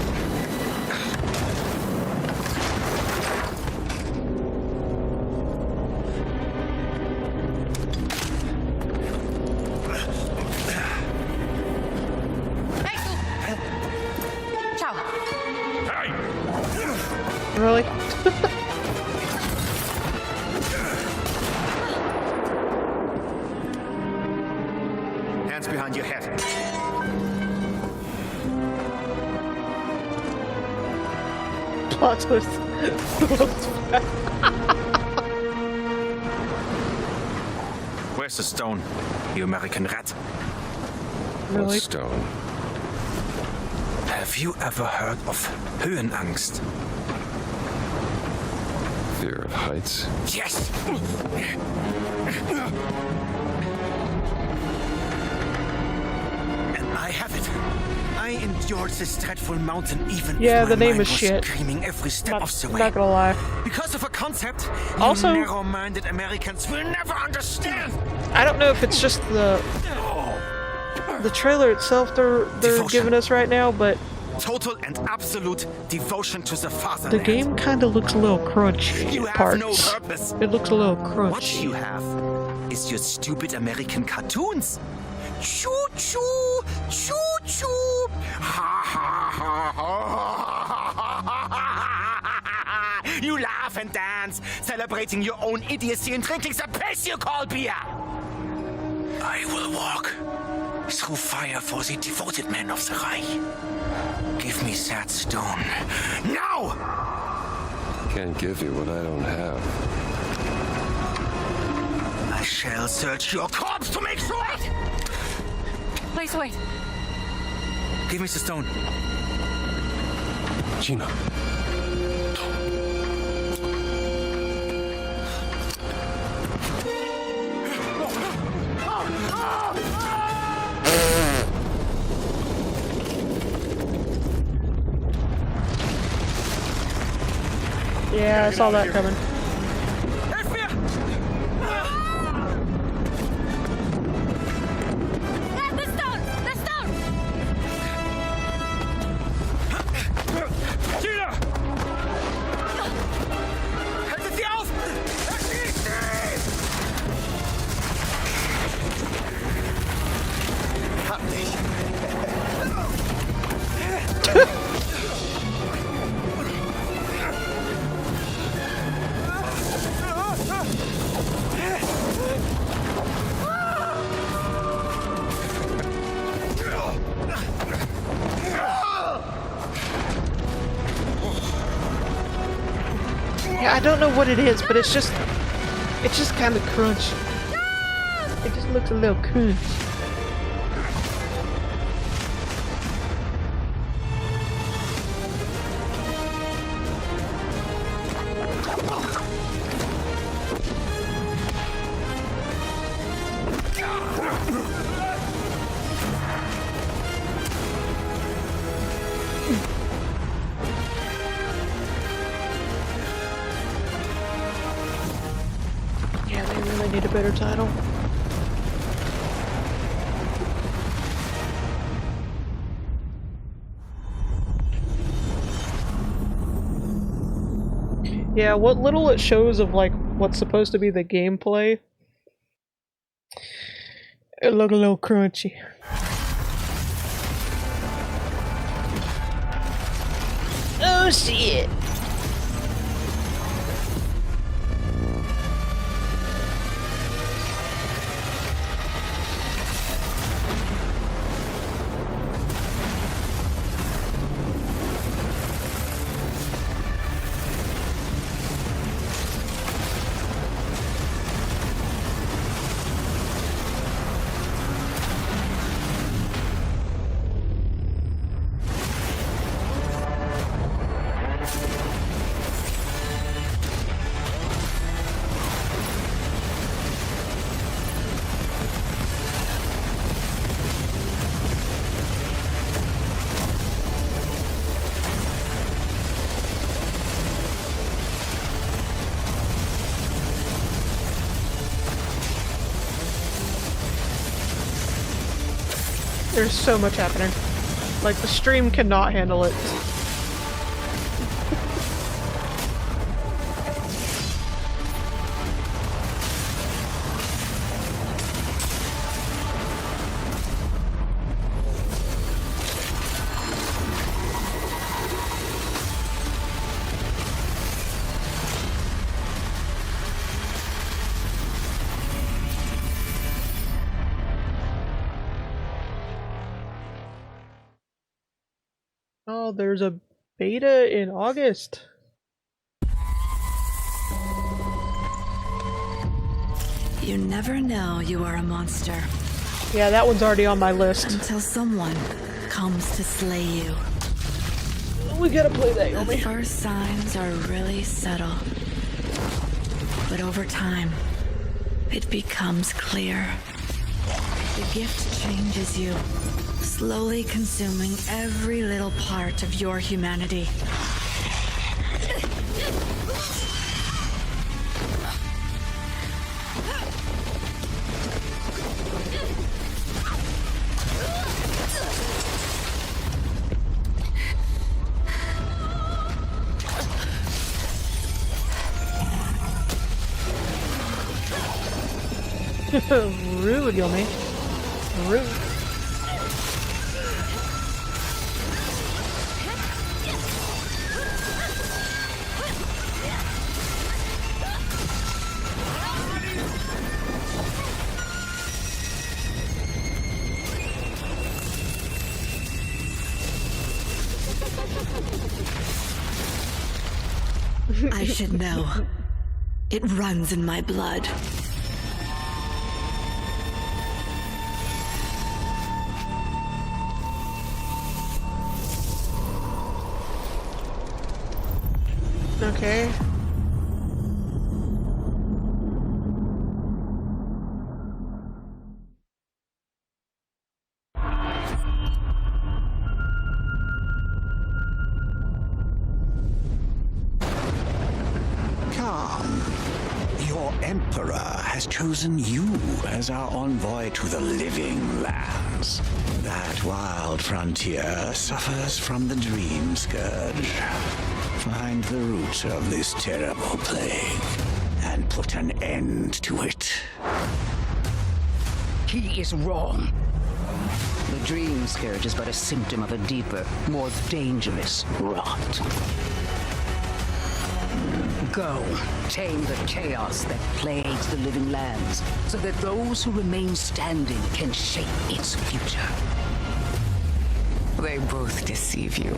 Really? Hands behind your head. Plot twist. Where's the stone, you American rat? Really? What stone? Have you ever heard of Höhenangst? Fear of heights? Yes! And I have it. I endured this dreadful mountain even yeah, if the my name mind is was shit. screaming every step of the way. Not gonna lie. Because of a concept Also, you narrow-minded Americans will never understand. I don't know if it's just the trailer itself they're giving us right now, but total and absolute devotion to the fatherland. the game kind of looks a little crunchy. You at have parts. no purpose. It looks a little crunchy. What you have is your stupid American cartoons. Choo choo, choo choo, ha ha ha ha. You laugh and dance, celebrating your own idiocy and drinking the piss you call beer. I will walk through fire for the devoted men of the Reich. Give me that stone. Now! Can't give you what I don't have. I shall search your corpse to make sure it! Please wait. Give me the stone. Gina. Yeah, I saw that coming. Yeah, I don't know what it is, but it's just kind of crunchy. It just looks a little crunchy. Yeah, they really need a better title. Yeah, what little it shows of like what's supposed to be the gameplay, it looked a little crunchy. Oh shit! There's so much happening. Like, the stream cannot handle it. Oh, there's a Beta in August. You never know you are a monster. Yeah, that one's already on my list. Until someone comes to slay you. We gotta play that, Yomi. The first signs are really subtle. But over time, it becomes clear. The gift changes you, slowly consuming every little part of your humanity. Rude, Yomi. Rude. I should know. It runs in my blood. Okay. Come. Your Emperor has chosen you as our envoy to the living lands. That wild frontier suffers from the dream scourge. Find the root of this terrible plague and put an end to it. He is wrong. The dream scourge is but a symptom of a deeper, more dangerous rot. Go, tame the chaos that plagues the living lands, so that those who remain standing can shape its future. They both deceive you.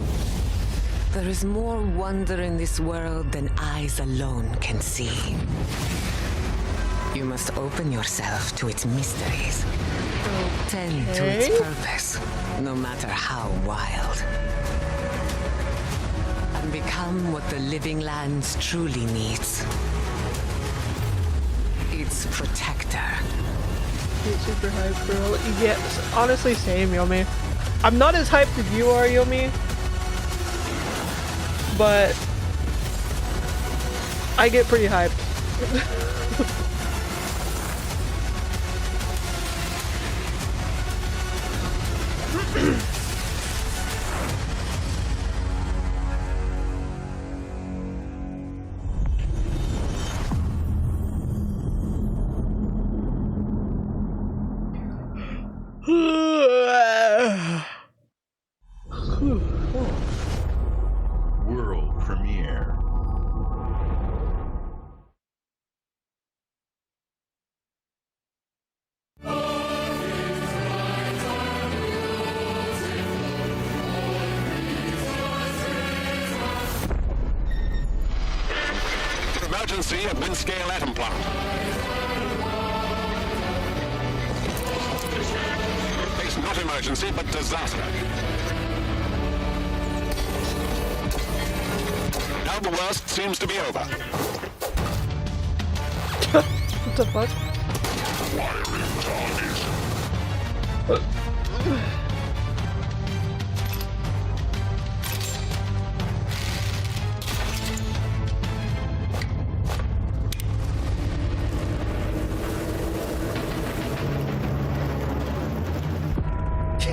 There is more wonder in this world than eyes alone can see. You must open yourself to its mysteries. Tend to its purpose, no matter how wild. And become what the living lands truly needs. Its protector. Get super hyped, bro. Yeah, honestly, same, Yomi. I'm not as hyped as you are, Yomi. But I get pretty hyped. World premiere. Emergency at mid-scale atom plant. It's not emergency, but disaster. Now the worst seems to be over. What the fuck?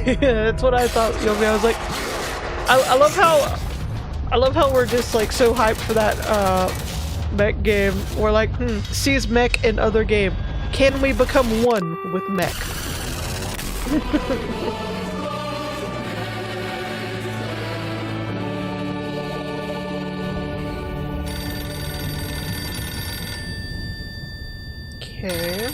Yeah, that's what I thought, Yomi. I was like, I love how we're just like so hyped for that mech game. We're like, sees mech in other game. Can we become one with mech? Okay.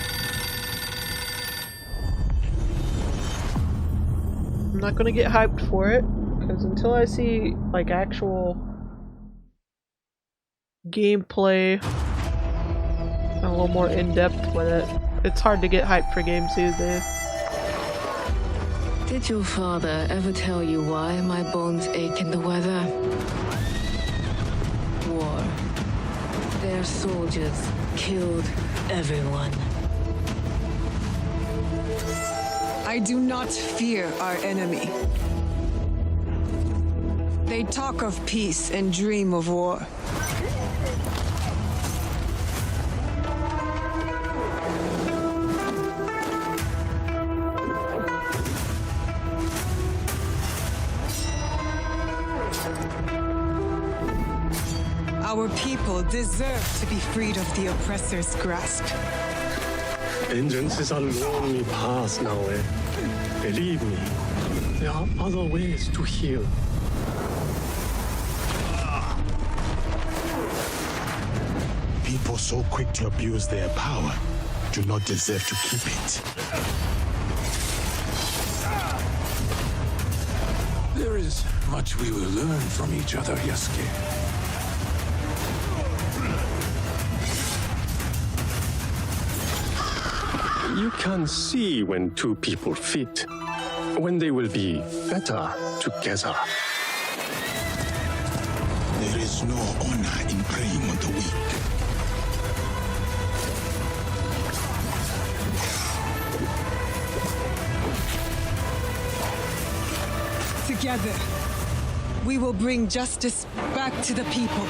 I'm not gonna get hyped for it, because until I see like actual gameplay and a little more in-depth with it, it's hard to get hyped for games these days. Did your father ever tell you why my bones ache in the weather? War. Their soldiers killed everyone. I do not fear our enemy. They talk of peace and dream of war. Our people deserve to be freed of the oppressor's grasp. Vengeance is a lonely path now, eh? Believe me, there are other ways to heal. People so quick to abuse their power do not deserve to keep it. There is much we will learn from each other, Yasuke. You can see when two people fit, when they will be better together. There is no honor in preying on the weak. Together, we will bring justice back to the people.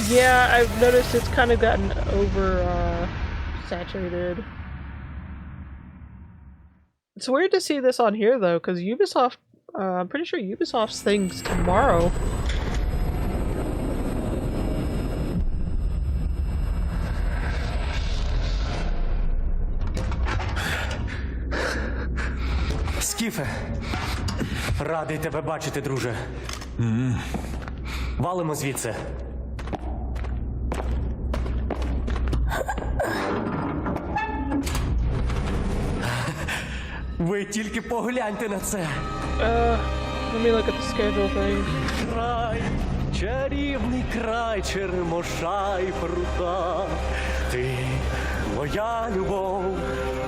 Yeah, I've noticed it's kind of gotten over saturated. It's weird to see this on here though, because Ubisoft, I'm pretty sure Ubisoft's thing's tomorrow. Скіфе, радий тебе бачити, друже. Валимо звідси. Ви тільки погляньте на це. Let me look at the schedule thing. Край, чарівний край черемоша і прута. Ти моя любов,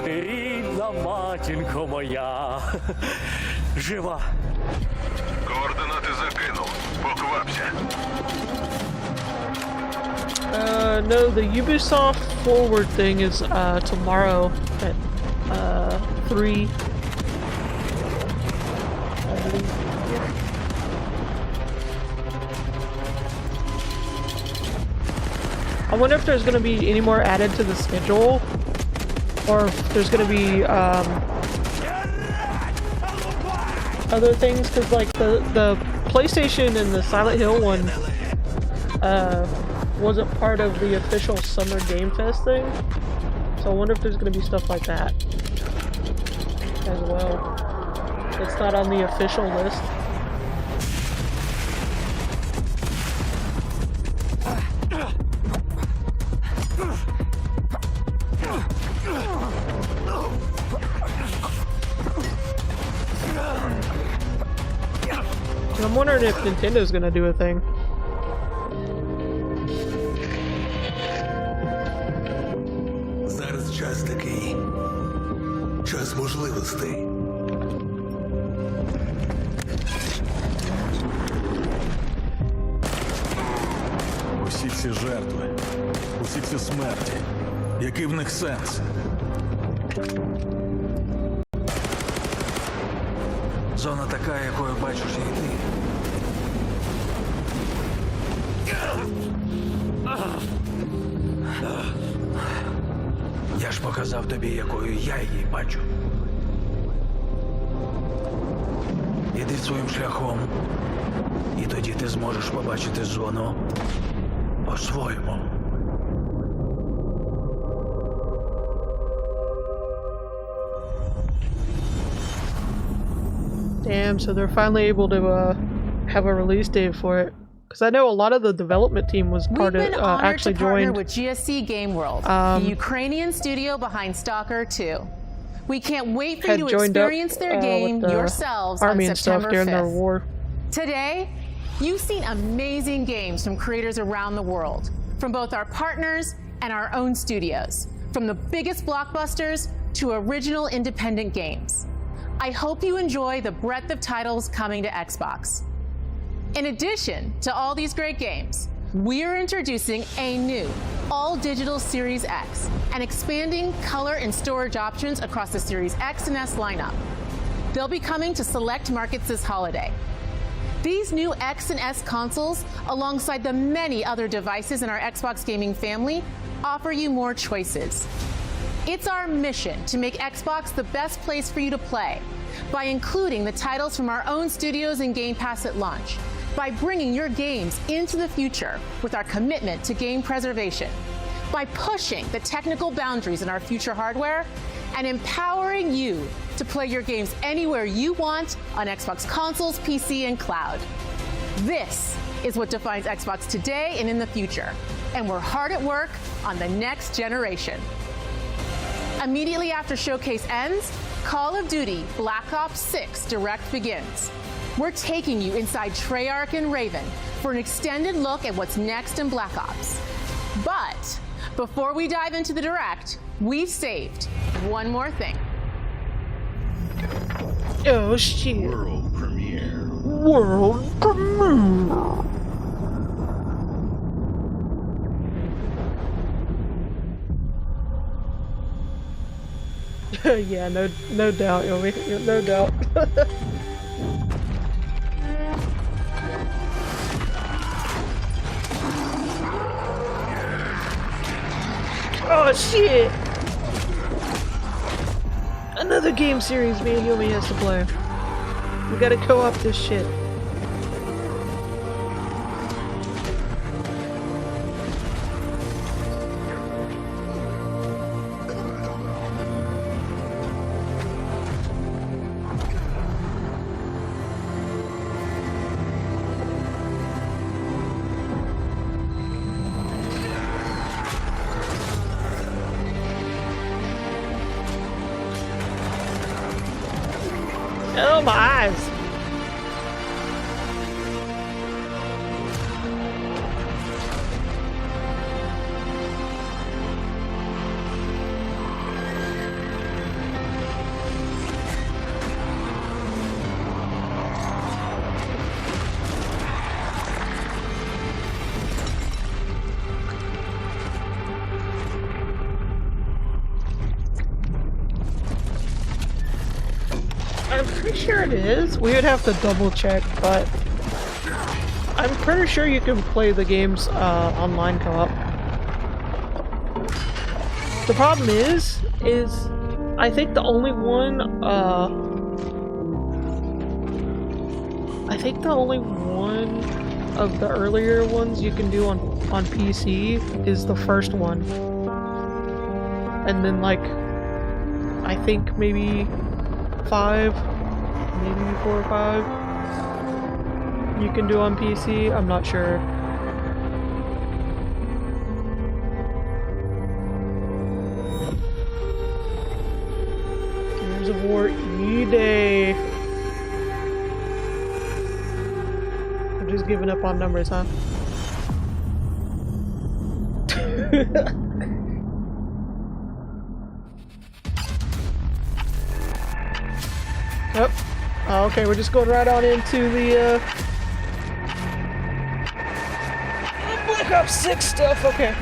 ти рідна матінко моя. Жива. Координати закинув. Поквапся. No, the Ubisoft forward thing is tomorrow at 3. I believe. Yeah. I wonder if there's going to be any more added to the schedule, or if there's going to be other things, because like the PlayStation and the Silent Hill one wasn't part of the official Summer Game Fest thing, so I wonder if there's going to be stuff like that as well. It's not on the official list. I'm wondering if Nintendo's gonna do a thing. Зараз час такий. Час можливостей. Усі ці жертви, усі ці смерті. Який в них сенс? Зона така, якою бачиш і ти. Я ж показав тобі, якою я її бачу. Іди своїм шляхом, і тоді ти зможеш побачити зону по-своєму. Damn, so they're finally able to have a release date for it. Because I know a lot of the development team was part We've of, been honored actually to partner joined. with GSC Game World, the Ukrainian studio behind Stalker 2. We can't wait for had you to joined up, experience their game with the yourselves on army and stuff September during 5th. their war. Today, you've seen amazing games from creators around the world, from both our partners and our own studios, from the biggest blockbusters to original independent games. I hope you enjoy the breadth of titles coming to Xbox. In addition to all these great games, we're introducing a new all-digital Series X and expanding color and storage options across the Series X and S lineup. They'll be coming to select markets this holiday. These new X and S consoles, alongside the many other devices in our Xbox gaming family, offer you more choices. It's our mission to make Xbox the best place for you to play by including the titles from our own studios in Game Pass at launch, by bringing your games into the future with our commitment to game preservation, by pushing the technical boundaries in our future hardware, and empowering you to play your games anywhere you want on Xbox consoles, PC, and cloud. This is what defines Xbox today and in the future, and we're hard at work on the next generation. Immediately after Showcase ends, Call of Duty Black Ops 6 Direct begins. We're taking you inside Treyarch and Raven for an extended look at what's next in Black Ops. But before we dive into the Direct, we've saved one more thing. Oh shit. World premiere. World premiere. Yeah, no doubt, Yomi. No doubt. Oh shit! Another game series me and Yomi has to play. We gotta co-op this shit. Oh, my eyes! I'm pretty sure it is. We would have to double check, but I'm pretty sure you can play the games online co-op. The problem is I think the only one of the earlier ones you can do on PC is the first one. And then like I think maybe 5, maybe 4 or 5 you can do on PC. I'm not sure. Gears of War E-Day. I'm just giving up on numbers, huh? Yep. Oh, okay, we're just going right on into the Black Ops 6 stuff. Okay.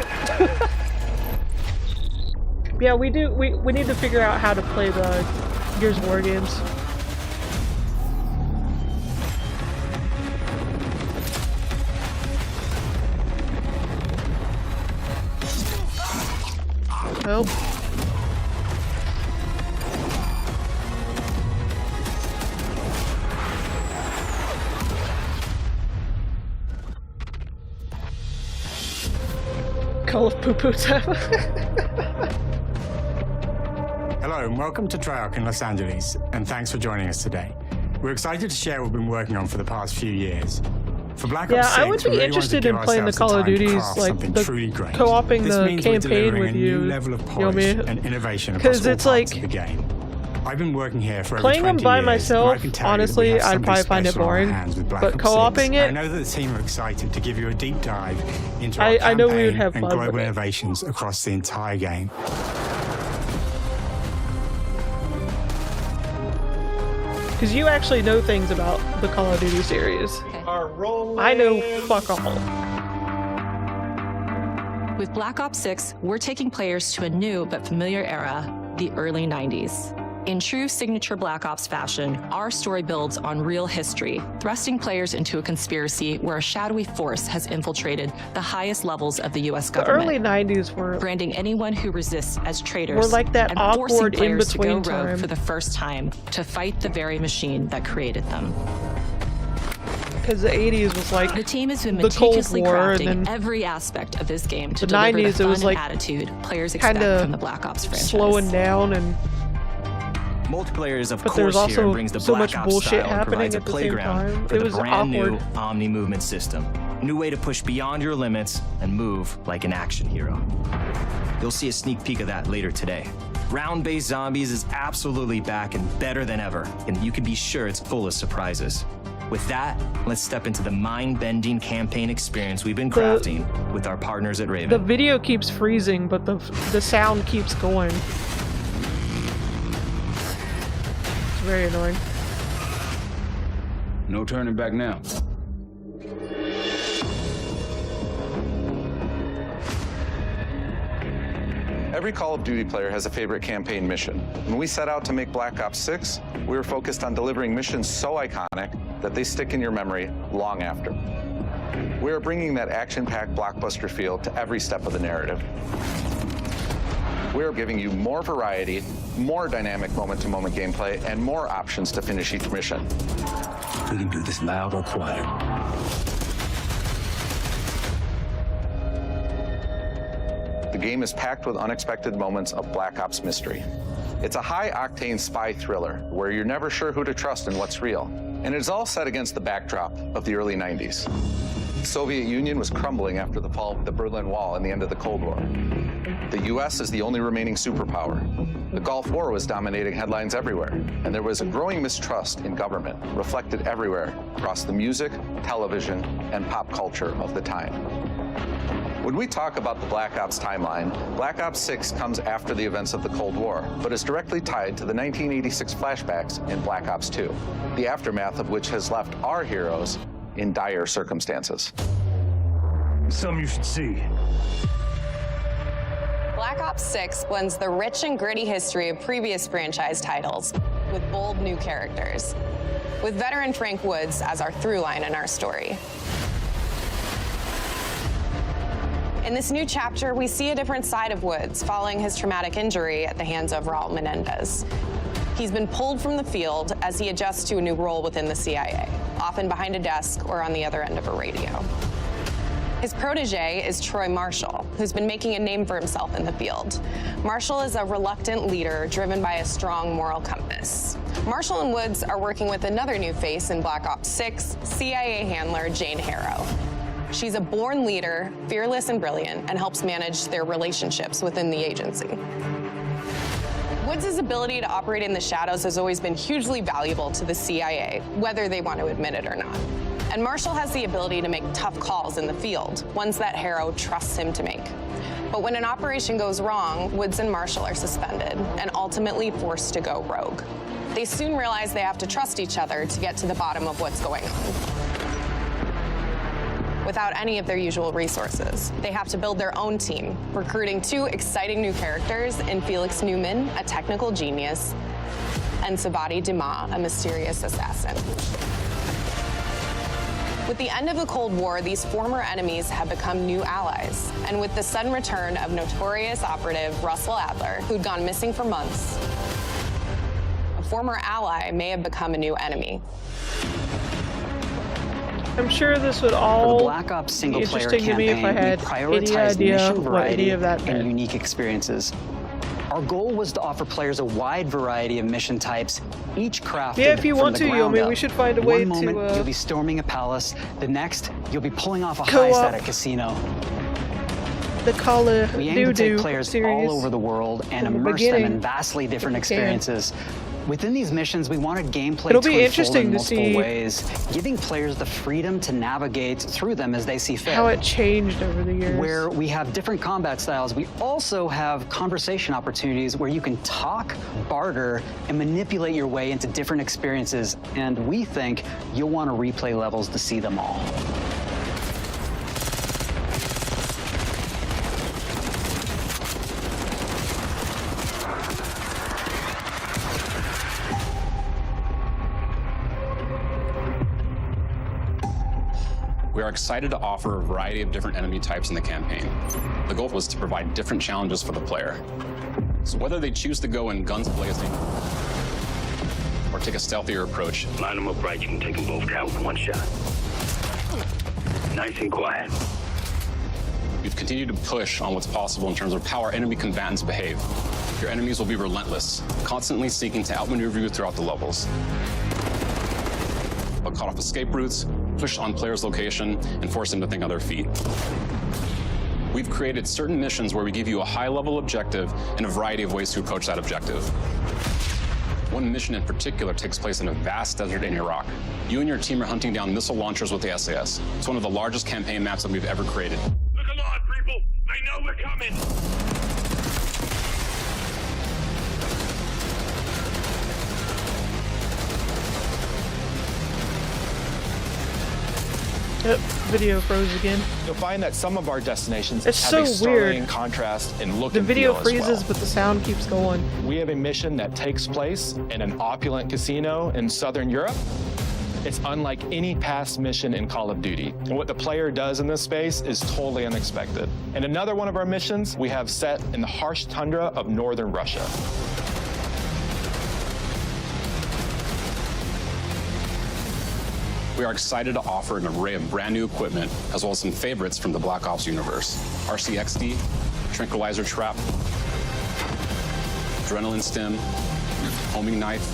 Yeah, we need to figure out how to play the Gears of War games. Help. Call of poo-poo time. Hello and welcome to Treyarch in Los Angeles, and thanks for joining us today. We're excited to share what we've been working on for the past few years. For Black Ops 6, I would be interested in playing the Call of Duties, like the co-oping the campaign with you, level of polish and innovation because it's like the game. I've been working here for over Playing 20 them by years, myself, and I can tell you that we honestly, have I'd something probably find it special on our boring. hands with Black But Ops co-oping 6. it, I know that the team are excited to give you a deep dive into our I know we would campaign have and fun with global it. innovations across the entire game. Because you actually know things about the Call of Duty series. I know fuck all. With Black Ops 6, we're taking players to a new but familiar era, the early 90s. In true signature Black Ops fashion, our story builds on real history, thrusting players into a conspiracy where a shadowy force has infiltrated the highest levels of the U.S. The government. early 90s were branding anyone who resists as traitors, were like that and forcing awkward players to go in-between rogue time. for the first time to fight the very machine that created them. Because the 80s was like the team has been the Cold meticulously War, crafting and then every aspect of this game to the deliver 90s, the it fun was like and attitude players expect kinda from the Black Ops franchise. slowing down, and Multiplayer is of but there's course here also and brings the so Black much Ops bullshit style and happening provides a at the same playground time. for It the was brand new awkward. Omni movement system. New way to push beyond your limits and move like an action hero. You'll see a sneak peek of that later today. Round-based zombies is absolutely back and better than ever, and you can be sure it's full of surprises. With that, let's step into the mind-bending campaign experience we've been crafting with our partners at Raven. the video keeps freezing, but the sound keeps going. It's very annoying. No turning back now. Every Call of Duty player has a favorite campaign mission. When we set out to make Black Ops 6, we were focused on delivering missions so iconic that they stick in your memory long after. We are bringing that action-packed blockbuster feel to every step of the narrative. We are giving you more variety, more dynamic moment-to-moment gameplay, and more options to finish each mission. We can do this loud or quiet. The game is packed with unexpected moments of Black Ops mystery. It's a high-octane spy thriller where you're never sure who to trust and what's real. And it's all set against the backdrop of the early 90s. The Soviet Union was crumbling after the fall of the Berlin Wall and the end of the Cold War. The US is the only remaining superpower. The Gulf War was dominating headlines everywhere, and there was a growing mistrust in government, reflected everywhere across the music, television, and pop culture of the time. When we talk about the Black Ops timeline, Black Ops 6 comes after the events of the Cold War, but is directly tied to the 1986 flashbacks in Black Ops 2, the aftermath of which has left our heroes in dire circumstances. Something you should see. Black Ops 6 blends the rich and gritty history of previous franchise titles with bold new characters, with veteran Frank Woods as our through line in our story. In this new chapter, we see a different side of Woods following his traumatic injury at the hands of Raul Menendez. He's been pulled from the field as he adjusts to a new role within the CIA, often behind a desk or on the other end of a radio. His protege is Troy Marshall, who's been making a name for himself in the field. Marshall is a reluctant leader driven by a strong moral compass. Marshall and Woods are working with another new face in Black Ops 6, CIA handler Jane Harrow. She's a born leader, fearless and brilliant, and helps manage their relationships within the agency. Woods' ability to operate in the shadows has always been hugely valuable to the CIA, whether they want to admit it or not. And Marshall has the ability to make tough calls in the field, ones that Harrow trusts him to make. But when an operation goes wrong, Woods and Marshall are suspended and ultimately forced to go rogue. They soon realize they have to trust each other to get to the bottom of what's going on. Without any of their usual resources, they have to build their own team, recruiting two exciting new characters in Felix Newman, a technical genius, and Savati Dumas, a mysterious assassin. With the end of the Cold War, these former enemies have become new allies. And with the sudden return of notorious operative Russell Adler, who'd gone missing for months, a former ally may have become a new enemy. I'm sure this would all For the Black Ops be single-player interesting to me if I campaign, had we any prioritized idea mission what variety any of that and meant. unique experiences. Our goal was to offer players a wide variety of mission types, each crafted Yeah, if you from want the to, ground Yomi, up. we should find a way One moment, to you'll be storming a palace. The next, you'll be pulling off a co-op heist at a casino. the Call of We aim to take Duty players series all over the world and from the immerse them beginning, in vastly different if we can. experiences. Within these missions, we wanted gameplay It'll to be unfold interesting in to multiple see ways, giving players the freedom to navigate through them as they see fit. how it changed over the years. Where we have different combat styles, we also have conversation opportunities where you can talk, barter, and manipulate your way into different experiences. And we think you'll want to replay levels to see them all. We are excited to offer a variety of different enemy types in the campaign. The goal was to provide different challenges for the player. So whether they choose to go in guns blazing or take a stealthier approach. Line them up right, you can take them both down with one shot. Nice and quiet. We've continued to push on what's possible in terms of how our enemy combatants behave. Your enemies will be relentless, constantly seeking to outmaneuver you throughout the levels. They'll cut off escape routes, push on players' location, and force them to think on their feet. We've created certain missions where we give you a high-level objective and a variety of ways to approach that objective. One mission in particular takes place in a vast desert in Iraq. You and your team are hunting down missile launchers with the SAS. It's one of the largest campaign maps that we've ever created. Look alive, people! They know we're coming! Yep, video froze again. You'll find that some of our destinations It's have so a startling weird. contrast in look The and video feel freezes, as well. but the sound keeps going. We have a mission that takes place in an opulent casino in Southern Europe. It's unlike any past mission in Call of Duty. And what the player does in this space is totally unexpected. And another one of our missions we have set in the harsh tundra of northern Russia. We are excited to offer an array of brand new equipment, as well as some favorites from the Black Ops universe. RCXD, Tranquilizer Trap, Adrenaline Stim, Homing Knife,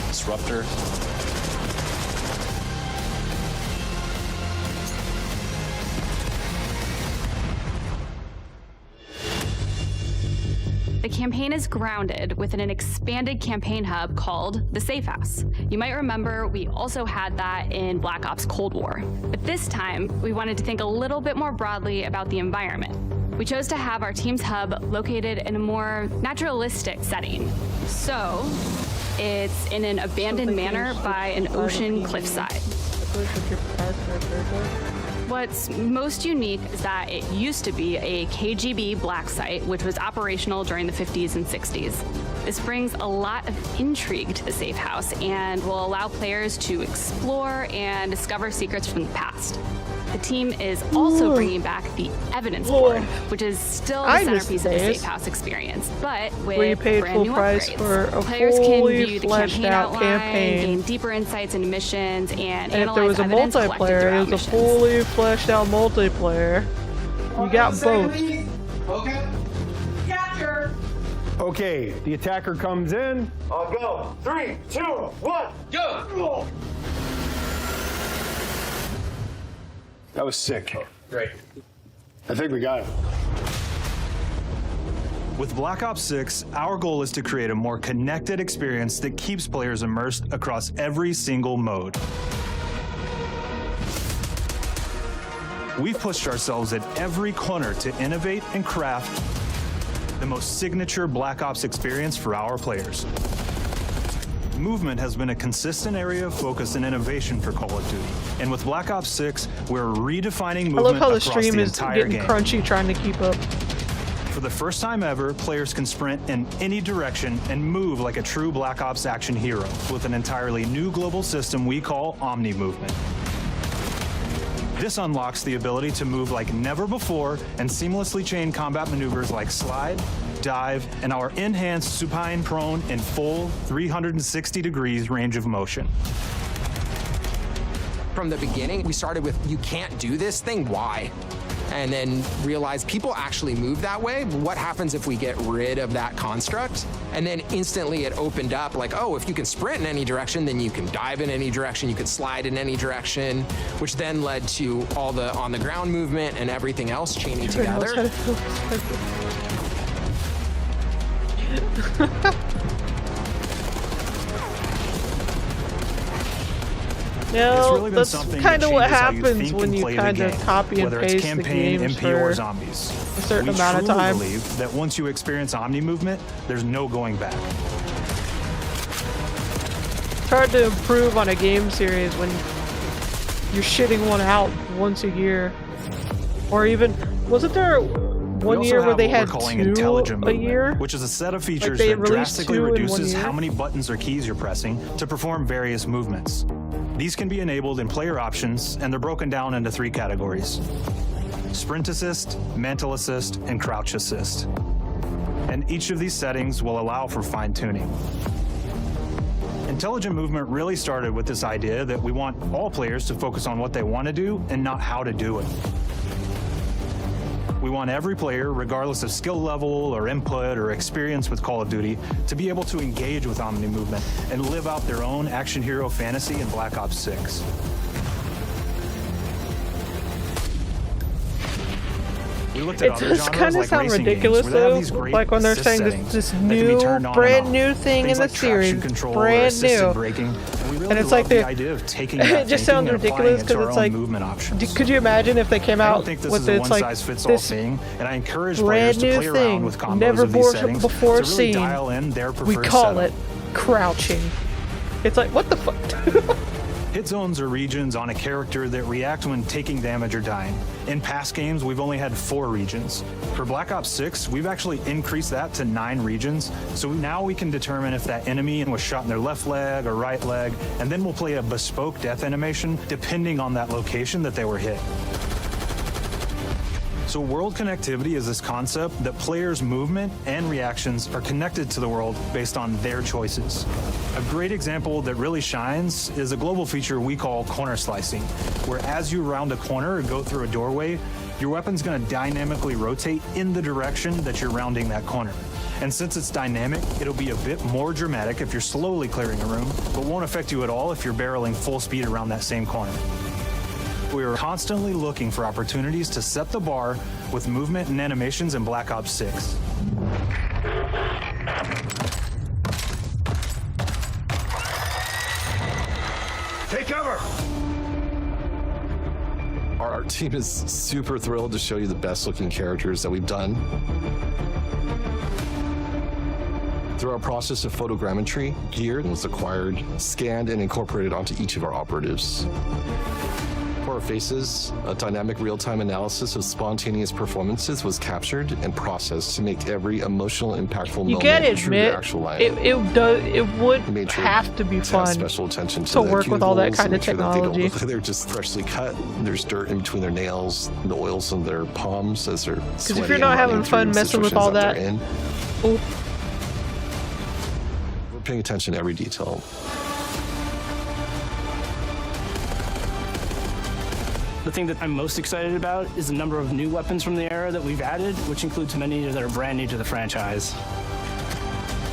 Disruptor, The campaign is grounded within an expanded campaign hub called the Safe House. You might remember we also had that in Black Ops Cold War. But this time, we wanted to think a little bit more broadly about the environment. We chose to have our team's hub located in a more naturalistic setting. So, it's in an abandoned manor by an ocean cliffside. What's most unique is that it used to be a KGB black site, which was operational during the 50s and 60s. This brings a lot of intrigue to the Safe House and will allow players to explore and discover secrets from the past. The team is also bringing back the evidence board, which is still the centerpiece of the Safe House experience, but with where you paid brand full new price upgrades. for a Players can fully view the fleshed campaign out outline, campaign. gain deeper insights into missions, and And if there analyze was a evidence collected multiplayer, throughout it was a missions. fully fleshed out multiplayer. You got both. Okay. Capture! Okay, the attacker comes in. I'll go. 3, 2, 1, go! That was sick. Great. I think we got it. With Black Ops 6, our goal is to create a more connected experience that keeps players immersed across every single mode. We've pushed ourselves at every corner to innovate and craft the most signature Black Ops experience for our players. Movement has been a consistent area of focus and innovation for Call of Duty. And with Black Ops 6, we're redefining movement I love how the across stream the is entire getting game. crunchy trying to keep up. For the first time ever, players can sprint in any direction and move like a true Black Ops action hero with an entirely new global system we call Omni Movement. This unlocks the ability to move like never before and seamlessly chain combat maneuvers like slide, dive, and our enhanced supine prone in full 360 degrees range of motion. From the beginning, we started with, you can't do this thing, why? And then realized people actually move that way. What happens if we get rid of that construct? And then instantly it opened up like, oh, if you can sprint in any direction, then you can dive in any direction, you can slide in any direction, which then led to all the on the ground movement and everything else chaining together. No, really been that's something kind that of what changes how you happens think when and you play the kind of game, copy and whether it's paste the campaign, games MP, or for zombies. a certain We amount of truly time. believe that once you experience Omni movement, there's no going back. It's hard to improve on a game series when you're shitting one out once a year. Or even, wasn't there one We year also where have they what had we're calling 2 intelligent a movement, year? which is a set of features they that released drastically 2 in 1 reduces year? how many buttons or keys you're pressing to perform various movements. These can be enabled in player options, and they're broken down into 3 categories: sprint assist, mantle assist, and crouch assist. And each of these settings will allow for fine-tuning. Intelligent movement really started with this idea that we want all players to focus on what they want to do and not how to do it. We want every player, regardless of skill level or input or experience with Call of Duty, to be able to engage with Omni movement and live out their own action hero fantasy in Black Ops 6. We looked at It other does genres kind of like sound racing ridiculous games where they have though, these great like when they're assist saying settings this that can be new, turned on and brand off. new thing Things in the like traction series, control or brand assisted new. braking. And we really And it's love like the they- idea of taking it that just thinking sounds and applying ridiculous it to 'cause our it's own like, movement options. Could you imagine if they came I out don't think this with is a it's like one-size-fits-all this thing, and I encourage brand players to new play around thing with combos never of these settings before to really seen? dial in their preferred We call setup. it crouching. It's like, what the fuck? Hit zones are regions on a character that react when taking damage or dying. In past games, we've only had 4 regions. For Black Ops 6, we've actually increased that to 9 regions, so now we can determine if that enemy was shot in their left leg or right leg, and then we'll play a bespoke death animation depending on that location that they were hit. So world connectivity is this concept that players' movement and reactions are connected to the world based on their choices. A great example that really shines is a global feature we call corner slicing, where as you round a corner or go through a doorway, your weapon's gonna dynamically rotate in the direction that you're rounding that corner. And since it's dynamic, it'll be a bit more dramatic if you're slowly clearing a room, but won't affect you at all if you're barreling full speed around that same corner. We are constantly looking for opportunities to set the bar with movement and animations in Black Ops 6. Take cover! Our team is super thrilled to show you the best looking characters that we've done. Through our process of photogrammetry, gear was acquired, scanned, and incorporated onto each of our operatives. For our faces, a dynamic real-time analysis of spontaneous performances was captured and processed to make every emotional, impactful You moment gotta true to admit, actual life. it would We made sure have to be to have fun special attention to the work with all that cuticles kind and of make sure that they don't technology. look like they're just freshly cut. There's dirt in between their nails, the oils on their palms as they're Because sweating if you're and not having running fun through messing with situations all that, they're in. oh, We're paying attention to every detail. The thing that I'm most excited about is the number of new weapons from the era that we've added, which includes many that are brand new to the franchise.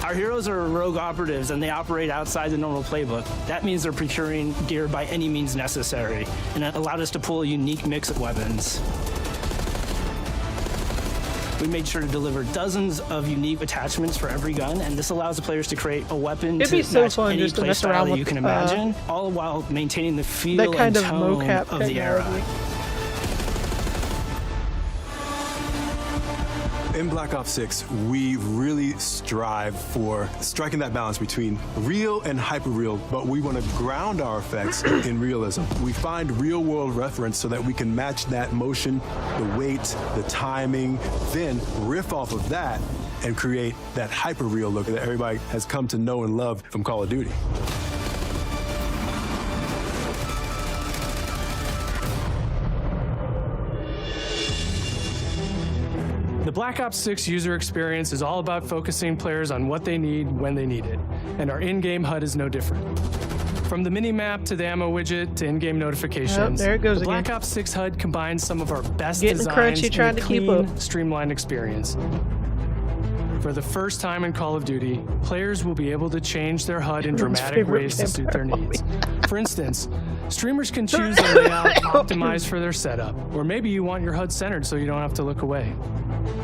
Our heroes are rogue operatives and they operate outside the normal playbook. That means they're procuring gear by any means necessary, and it allowed us to pull a unique mix of weapons. We made sure to deliver dozens of unique attachments for every gun, and this allows the players to create a weapon It'd to be so match fun any just to mess playstyle around that with, you can imagine, all while maintaining the feel that kind and of tone mocap of the era. technology. In Black Ops 6, we really strive for striking that balance between real and hyper-real, but we want to ground our effects in realism. We find real-world reference so that we can match that motion, the weight, the timing, then riff off of that and create that hyper-real look that everybody has come to know and love from Call of Duty. The Black Ops 6 user experience is all about focusing players on what they need when they need it, and our in-game HUD is no different. From the mini-map to the ammo widget to in-game notifications, there it goes the Black again. Ops 6 HUD combines some of our best Getting designs crunchy, in trying a to keep clean, up. streamlined experience. For the first time in Call of Duty, players will be able to change their HUD in Everyone's dramatic favorite ways to suit their vampire needs. For instance, streamers can choose a layout optimized for their setup, or maybe you want your HUD centered so you don't have to look away.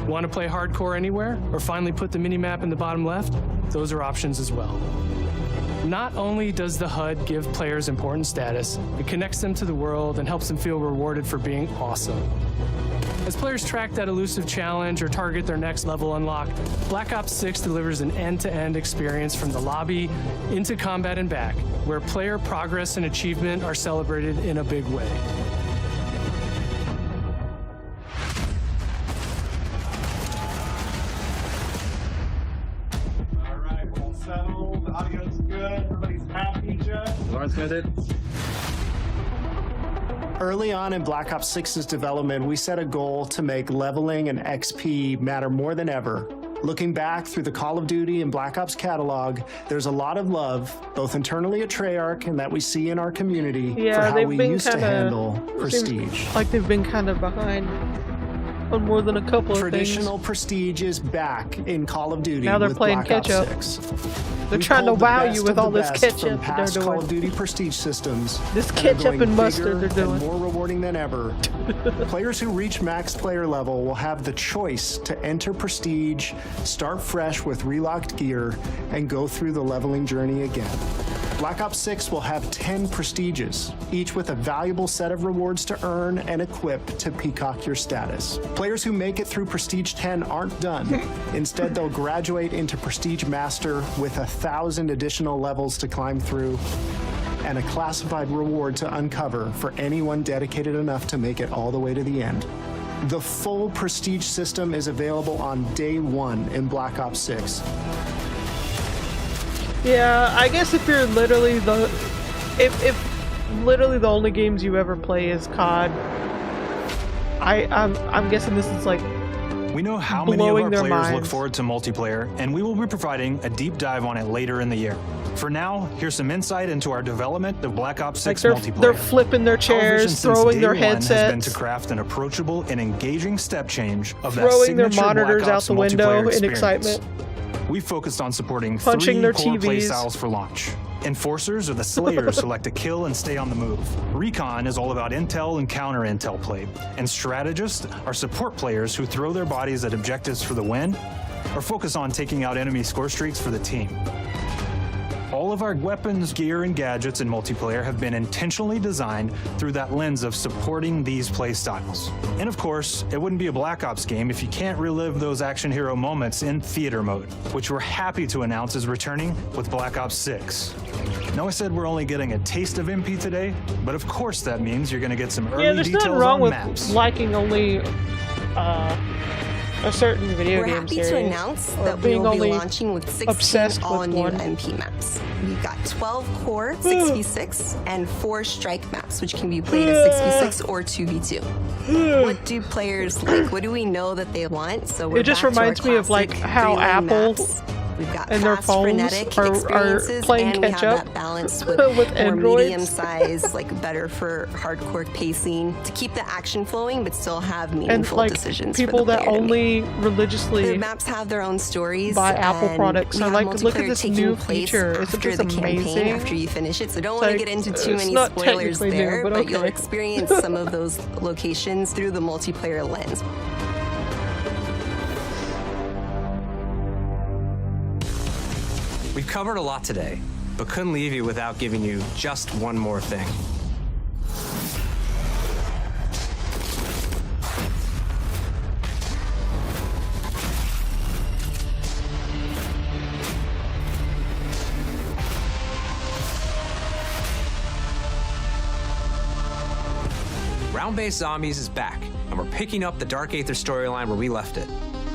Want to play hardcore anywhere, or finally put the minimap in the bottom left? Those are options as well. Not only does the HUD give players important status, it connects them to the world and helps them feel rewarded for being awesome. As players track that elusive challenge or target their next level unlock, Black Ops 6 delivers an end-to-end experience from the lobby into combat and back, where player progress and achievement are celebrated in a big way. All right, we're all settled. The audio's good. Everybody's happy, Jeff. Lawrence got it. Early on in Black Ops 6's development, we set a goal to make leveling and XP matter more than ever. Looking back through the Call of Duty and Black Ops catalog, there's a lot of love, both internally at Treyarch and that we see in our community for how we used to handle prestige. Like they've been kind of behind on more than a couple of Traditional prestige is back in Call of Duty. Now they're with playing Black catch Ops up. 6. They're We've trying to pulled the wow best you of with all the this best ketchup from that past they're Call doing. of Duty prestige systems. This that are ketchup going and mustard bigger they're doing. and more rewarding than ever. Players who reach max player level will have the choice to enter prestige, start fresh with relocked gear, and go through the leveling journey again. Black Ops 6 will have 10 prestiges, each with a valuable set of rewards to earn and equip to peacock your status. Players who make it through Prestige 10 aren't done. Instead, they'll graduate into Prestige Master with 1,000 additional levels to climb through and a classified reward to uncover for anyone dedicated enough to make it all the way to the end. The full Prestige system is available on day one in Black Ops 6. Yeah, I guess if you're literally if literally the only games you ever play is COD, I'm guessing this is like We know how many of our their players look minds. forward to multiplayer, and we will be providing a deep dive on it later in the year. For now, here's some insight into our development of Black Ops 6 like multiplayer. they're flipping their Our vision chairs, since throwing day their one has been headsets, to craft an approachable and engaging step change of that throwing their signature monitors Black out Ops the window multiplayer in experience. excitement. We focused on supporting Punching three their core play TVs. styles for launch. Enforcers, or the Slayers, who like to kill and stay on the move. Recon is all about intel and counter-intel play. And Strategists are support players who throw their bodies at objectives for the win, or focus on taking out enemy score streaks for the team. All of our weapons, gear, and gadgets in multiplayer have been intentionally designed through that lens of supporting these play styles. And of course, it wouldn't be a Black Ops game if you can't relive those action hero moments in theater mode, which we're happy to announce is returning with Black Ops 6. Now I said we're only getting a taste of MP today, but of course that means you're gonna get some early Yeah, there's nothing details wrong on with maps. liking only a certain video We're game happy series. to announce or that we being will be only launching with 16 obsessed with all-new one. MP maps. We've got 12 core 6v6 and 4 strike maps, which can be played as 6v6 or 2v2. What do players like? What do we know that they want? So we're It just back to our reminds me of like classic how three-lane Apple maps. We've got and their fast, phones frenetic are experiences, playing and we catch have up that balance with, with more Androids. medium-sized, like better for hardcore pacing to keep the action flowing, but still have and meaningful like decisions people for the that player to make. only religiously The maps have their own stories. buy Apple and products we are have like, look at multiplayer this taking new place feature. Isn't after this the campaign, amazing? after you finish it. So don't It's want to like, get into too it's many not spoilers technically new, there, but you'll okay. experience some of those locations through the multiplayer lens. We've covered a lot today, but couldn't leave you without giving you just one more thing. Round-based Zombies is back, and we're picking up the Dark Aether storyline where we left it.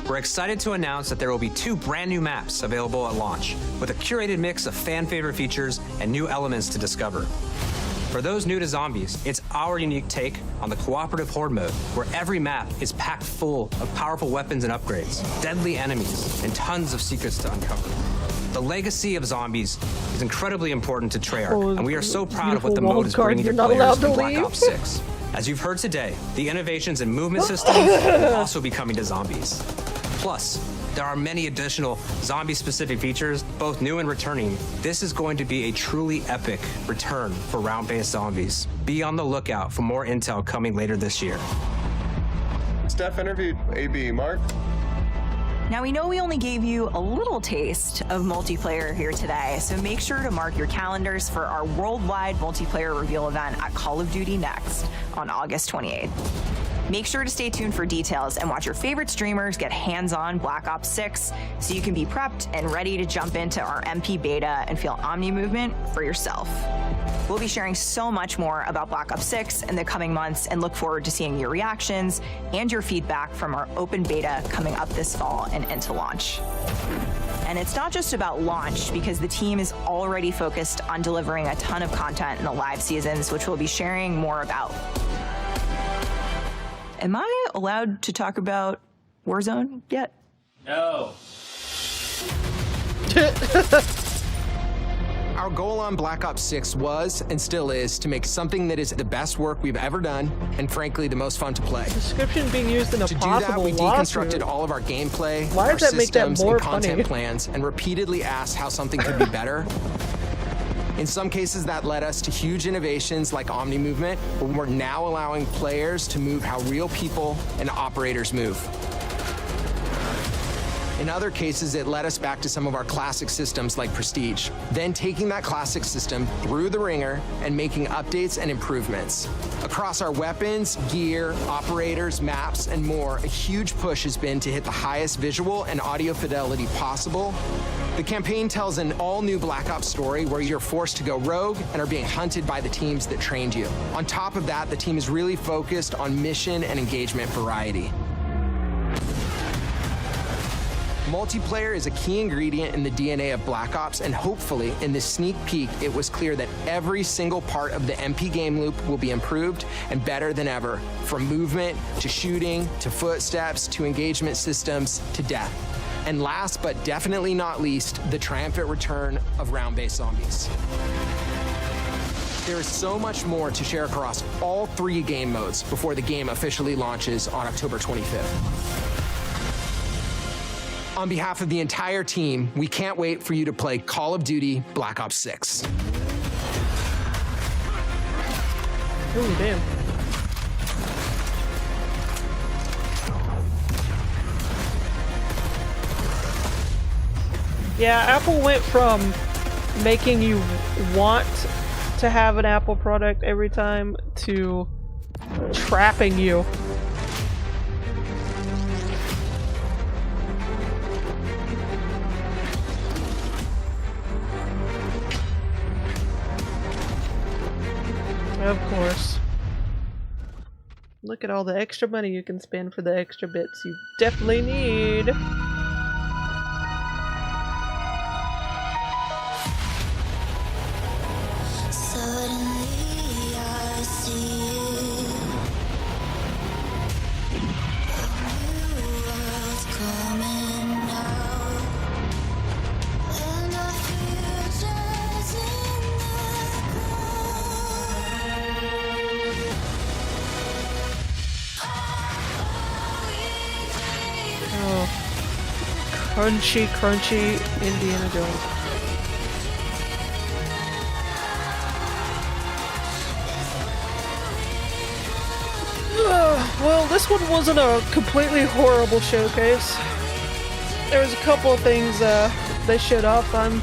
We're excited to announce that there will be 2 brand new maps available at launch, with a curated mix of fan-favorite features and new elements to discover. For those new to Zombies, it's our unique take on the cooperative horde mode, where every map is packed full of powerful weapons and upgrades, deadly enemies, and tons of secrets to uncover. The legacy of Zombies is incredibly important to Treyarch, and we are so proud of what the beautiful Oh, walled mode is garden bringing to you're not players allowed to in Black leave. Ops 6. As you've heard today, the innovations in movement systems will also be coming to Zombies. Plus, there are many additional zombie-specific features, both new and returning. This is going to be a truly epic return for round-based Zombies. Be on the lookout for more intel coming later this year. Steph interviewed AB. Mark? Now, we know we only gave you a little taste of multiplayer here today, so make sure to mark your calendars for our worldwide multiplayer reveal event at Call of Duty Next on August 28th. Make sure to stay tuned for details and watch your favorite streamers get hands-on Black Ops 6 so you can be prepped and ready to jump into our MP beta and feel Omni movement for yourself. We'll be sharing so much more about Black Ops 6 in the coming months and look forward to seeing your reactions and your feedback from our open beta coming up this fall and into launch. And it's not just about launch, because the team is already focused on delivering a ton of content in the live seasons, which we'll be sharing more about. Am I allowed to talk about Warzone yet? No. Our goal on Black Ops 6 was, and still is, to make something that is the best work we've ever done, and frankly, the most fun to play. Description being used in a To do that, we deconstructed all of our gameplay, Why our does that make that systems, more and content funny? plans, and repeatedly asked how something could be better. In some cases, that led us to huge innovations like Omni movement, where we're now allowing players to move how real people and operators move. In other cases, it led us back to some of our classic systems like Prestige, then taking that classic system through the ringer and making updates and improvements. Across our weapons, gear, operators, maps, and more, a huge push has been to hit the highest visual and audio fidelity possible. The campaign tells an all-new Black Ops story where you're forced to go rogue and are being hunted by the teams that trained you. On top of that, the team is really focused on mission and engagement variety. Multiplayer is a key ingredient in the DNA of Black Ops, and hopefully, in this sneak peek, it was clear that every single part of the MP game loop will be improved and better than ever, from movement, to shooting, to footsteps, to engagement systems, to death. And last but definitely not least, the triumphant return of round-based zombies. There is so much more to share across all 3 game modes before the game officially launches on October 25th. On behalf of the entire team, we can't wait for you to play Call of Duty Black Ops 6. Ooh, damn. Yeah, Apple went from making you want to have an Apple product every time to trapping you. Of course. Look at all the extra money you can spend for the extra bits you definitely need. Crunchy, crunchy Indiana Jones. Well, this one wasn't a completely horrible showcase. There was a couple of things they showed off I'm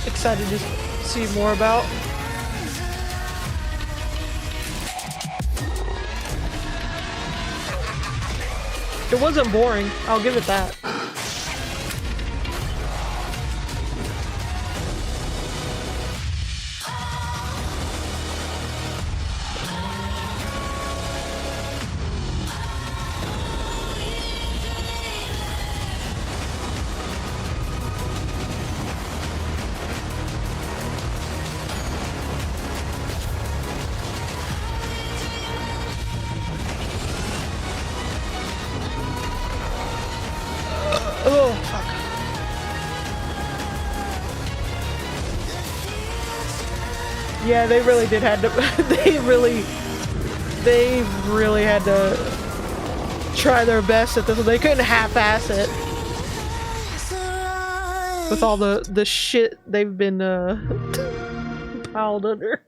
excited to see more about. It wasn't boring, I'll give it that. Oh, fuck. Yeah, they really did had to they really had to try their best at this one. They couldn't half-ass it. With all the shit they've been piled under.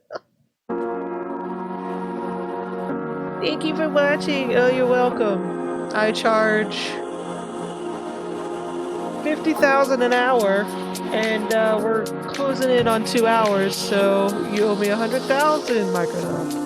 Thank you for watching. Oh, you're welcome. I charge 50,000 an hour, and we're closing in on 2 hours, so you owe me 100,000, Microsoft.